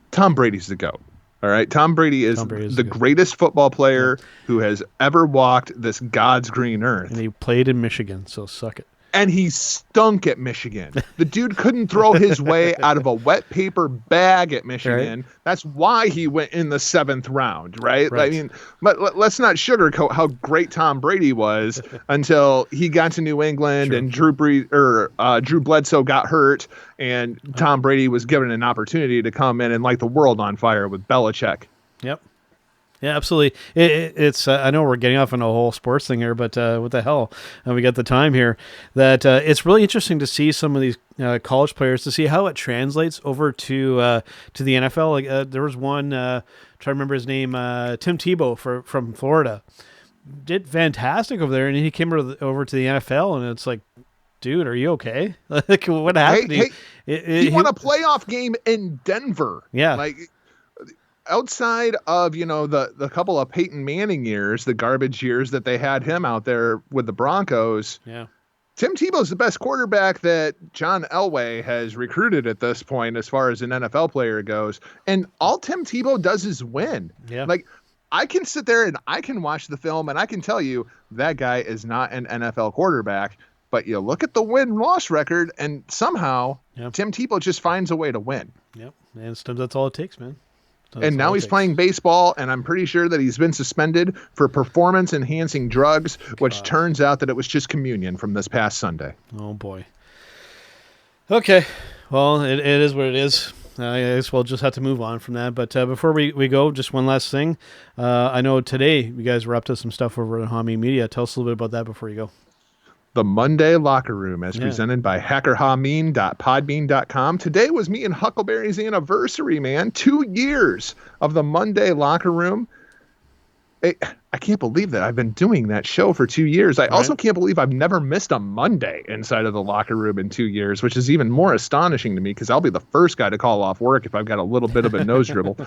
Tom Brady's the GOAT. All right. Tom Brady is the greatest football player who has ever walked this God's green earth.
And he played in Michigan, so suck it.
And he stunk at Michigan. The dude couldn't throw his way out of a wet paper bag at Michigan. Right. That's why he went in the 7th round, right? I mean, let's not sugarcoat how great Tom Brady was until he got to New England and Drew Bledsoe got hurt, and Tom Brady was given an opportunity to come in and light the world on fire with Belichick.
Yep. Yeah, absolutely. It's I know we're getting off on a whole sports thing here, but what the hell? We got the time here. That it's really interesting to see some of these college players, to see how it translates over to the NFL. Like there was one, try to remember his name, Tim Tebow from Florida, did fantastic over there, and he came over to the NFL, and it's like, dude, are you okay? Like, what happened?
He won a playoff game in Denver.
Yeah,
like. Outside of, the couple of Peyton Manning years, the garbage years that they had him out there with the Broncos, Tim Tebow's the best quarterback that John Elway has recruited at this point as far as an NFL player goes. And all Tim Tebow does is win.
Yeah.
Like, I can sit there and I can watch the film and I can tell you that guy is not an NFL quarterback. But you look at the win-loss record and somehow Tim Tebow just finds a way to win.
Yep. And sometimes that's all it takes, man.
And now he's playing baseball, and I'm pretty sure that he's been suspended for performance-enhancing drugs, which turns out that it was just communion from this past Sunday.
Oh, boy. Okay. Well, it is what it is. I guess we'll just have to move on from that. But before we go, just one last thing. I know today you guys were up to some stuff over at Hami Media. Tell us a little bit about that before you go.
The Monday Locker Room, as presented by hackerhameen.podbean.com. Today was me and Huckleberry's anniversary, man. 2 years of the Monday Locker Room. I can't believe that I've been doing that show for 2 years. I also can't believe I've never missed a Monday inside of the Locker Room in 2 years, which is even more astonishing to me because I'll be the first guy to call off work if I've got a little bit of a nose dribble.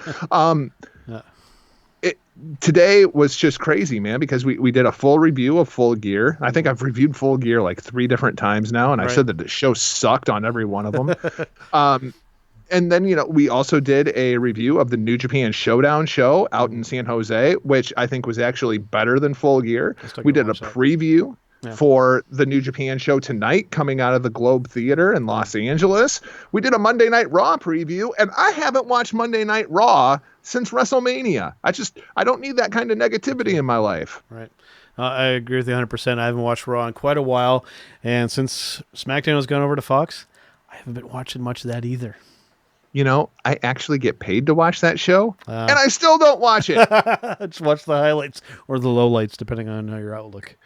Today was just crazy, man, because we did a full review of Full Gear. I think I've reviewed Full Gear like 3 different times now, and I said that the show sucked on every one of them. And then, we also did a review of the New Japan Showdown show out in San Jose, which I think was actually better than Full Gear. We did a preview for the New Japan show tonight coming out of the Globe Theater in Los Angeles. We did a Monday Night Raw preview, and I haven't watched Monday Night Raw since WrestleMania. I don't need that kind of negativity in my life.
Right. I agree with you 100%. I haven't watched Raw in quite a while, and since SmackDown has gone over to Fox, I haven't been watching much of that either.
I actually get paid to watch that show, and I still don't watch it.
Just watch the highlights or the lowlights, depending on your outlook.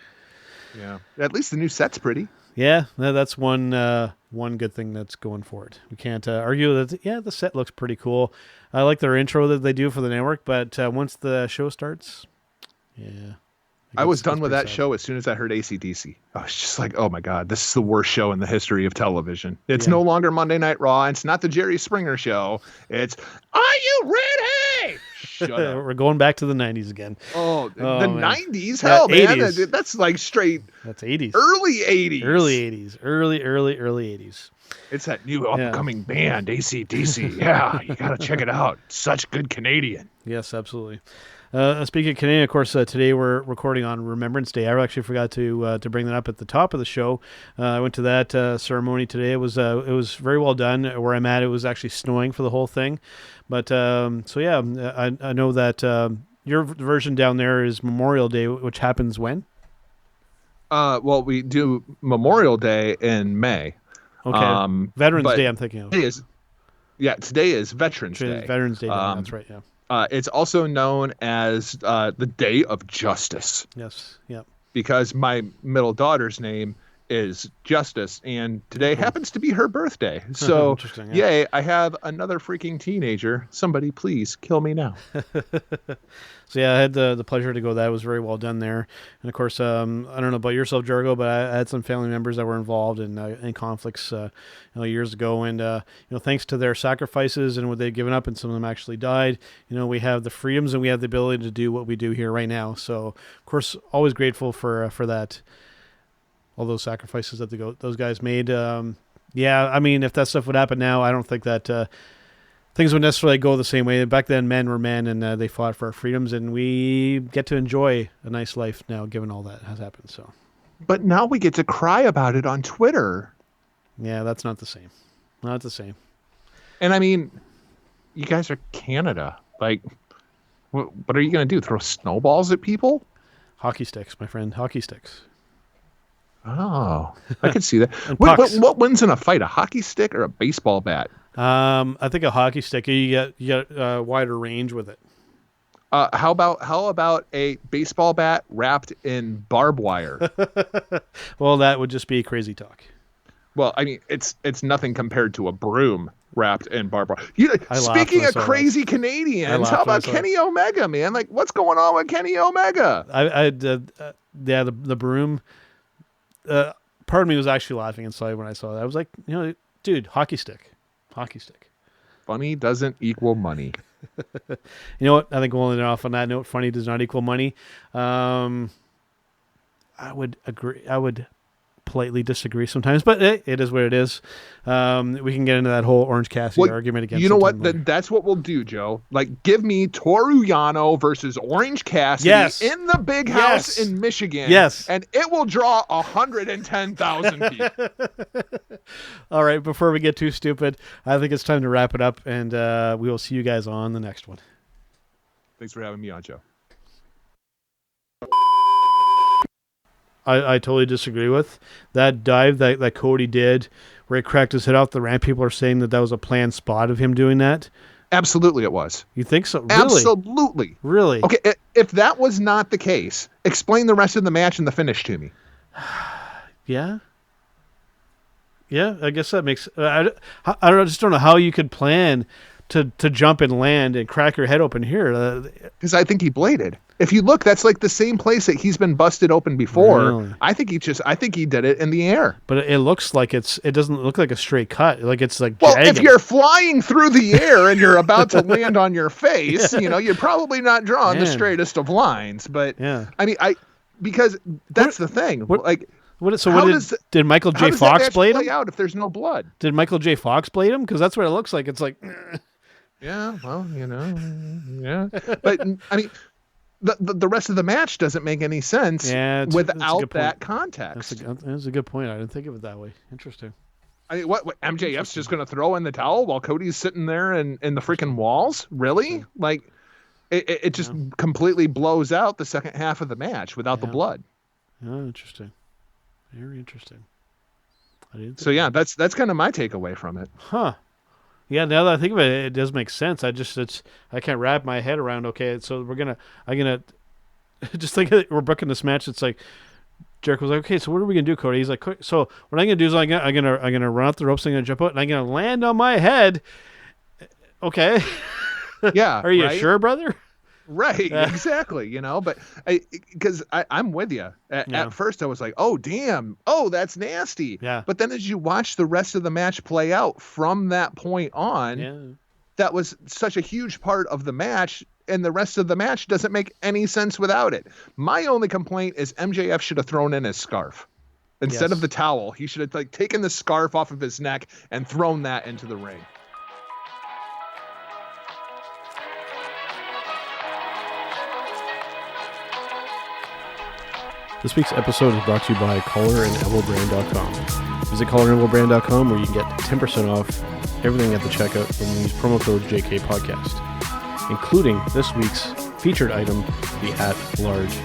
Yeah. At least the new set's pretty.
Yeah, that's one good thing that's going for it. We can't argue that, the set looks pretty cool. I like their intro that they do for the network, but once the show starts,
I was done with that show as soon as I heard AC/DC. I was just like, oh my God, this is the worst show in the history of television. It's no longer Monday Night Raw. It's not the Jerry Springer show. It's, are you ready? Shut up.
We're going back to the 90s again.
Oh the 90s? Hell, man. 80s. That's like straight.
That's 80s.
Early 80s.
Early 80s. Early 80s.
It's that new upcoming band, AC/DC. Yeah, you got to check it out. Such good Canadian.
Yes, absolutely. Speaking of Canadian, of course, today we're recording on Remembrance Day. I actually forgot to bring that up at the top of the show. I went to that ceremony today. It was very well done. Where I'm at, it was actually snowing for the whole thing. But I know that your version down there is Memorial Day, which happens when?
Well, we do Memorial Day in May.
Okay. Veterans Day, I'm thinking of.
Today is Veterans Day.
Veterans Day. That's right. Yeah.
It's also known as the Day of Justice.
Yes. Yeah.
Because my middle daughter's name is Justice, and today happens to be her birthday. So, yay, I have another freaking teenager. Somebody please kill me now.
So, I had the pleasure to go. That was very well done there. And, of course, I don't know about yourself, Jargö, but I had some family members that were involved in conflicts years ago. And, thanks to their sacrifices and what they'd given up, and some of them actually died, we have the freedoms and we have the ability to do what we do here right now. So, of course, always grateful for that. All those sacrifices that those guys made. If that stuff would happen now, I don't think that things would necessarily go the same way. Back then, men were men, and they fought for our freedoms, and we get to enjoy a nice life now, given all that has happened. So,
but now we get to cry about it on Twitter.
Yeah, that's not the same. Not the same.
And I mean, you guys are Canada. Like, what are you going to do? Throw snowballs at people?
Hockey sticks, my friend. Hockey sticks.
Oh, I could see that.
Pucks.
What wins in a fight? A hockey stick or a baseball bat?
I think a hockey stick. You get a wider range with it.
How about a baseball bat wrapped in barbed wire?
Well, that would just be crazy talk.
Well, I mean, it's nothing compared to a broom wrapped in barbed wire. Speaking of crazy Canadians, how about Kenny Omega, man? Like, what's going on with Kenny Omega?
The broom. Part of me was actually laughing inside when I saw that. I was like, dude, hockey stick.
Funny doesn't equal money.
You know what? I think we'll end it off on that note. Funny does not equal money. I would agree. I would politely disagree sometimes, but it is what it is. We can get into that whole Orange Cassidy argument again.
You know what? That's what we'll do, Joe. Like, give me Toru Yano versus Orange Cassidy in the big house in Michigan.
Yes.
And it will draw 110,000 people.
All right. Before we get too stupid, I think it's time to wrap it up, and we will see you guys on the next one.
Thanks for having me on, Joe.
I totally disagree with that dive that Cody did where he cracked his head off the ramp. People are saying that was a planned spot of him doing that.
Absolutely it was.
You think so? Really?
Absolutely.
Really?
Okay, if that was not the case, explain the rest of the match and the finish to me.
Yeah. Yeah, I guess that makes... I just don't know how you could plan to jump and land and crack your head open here.
Because I think he bladed. If you look, that's like the same place that he's been busted open before. Really? I think he did it in the air.
But it looks like it doesn't look like a straight cut. Like it's like
well, jagged. If you're flying through the air and you're about to land on your face, you're probably not drawing the straightest of lines. But I mean, because that's the thing.
Did Michael J. Fox blade him?
Out if there's no blood.
Did Michael J. Fox blade him? Because that's what it looks like. It's like.
Yeah, well, yeah. But I mean. The rest of the match doesn't make any sense without that context.
That's a good point. I didn't think of it that way. Interesting.
I mean, what MJF's just going to throw in the towel while Cody's sitting there in the freaking walls? Really? Like, it just completely blows out the second half of the match without the blood.
Oh, interesting. Very interesting.
That's kind of my takeaway from it.
Huh. Yeah, now that I think of it, it does make sense. I can't wrap my head around. Okay, so I'm gonna just think that we're booking this match. It's like Jargö was like, okay, so what are we gonna do, Cody? He's like, so what I'm gonna do is I'm gonna run off the ropes. I'm gonna jump out and I'm gonna land on my head. Okay.
Yeah.
Are you sure, brother?
Right, exactly. But because I'm with you. At first, I was like, "Oh, damn! Oh, that's nasty."
Yeah.
But then, as you watch the rest of the match play out from that point on, that was such a huge part of the match, and the rest of the match doesn't make any sense without it. My only complaint is MJF should have thrown in his scarf instead of the towel. He should have taken the scarf off of his neck and thrown that into the ring.
This week's episode is brought to you by collarandelbowbrand.com. Visit collarandelbowbrand.com where you can get 10% off everything at the checkout when you use promo code JKPodcast, including this week's featured item, the At Large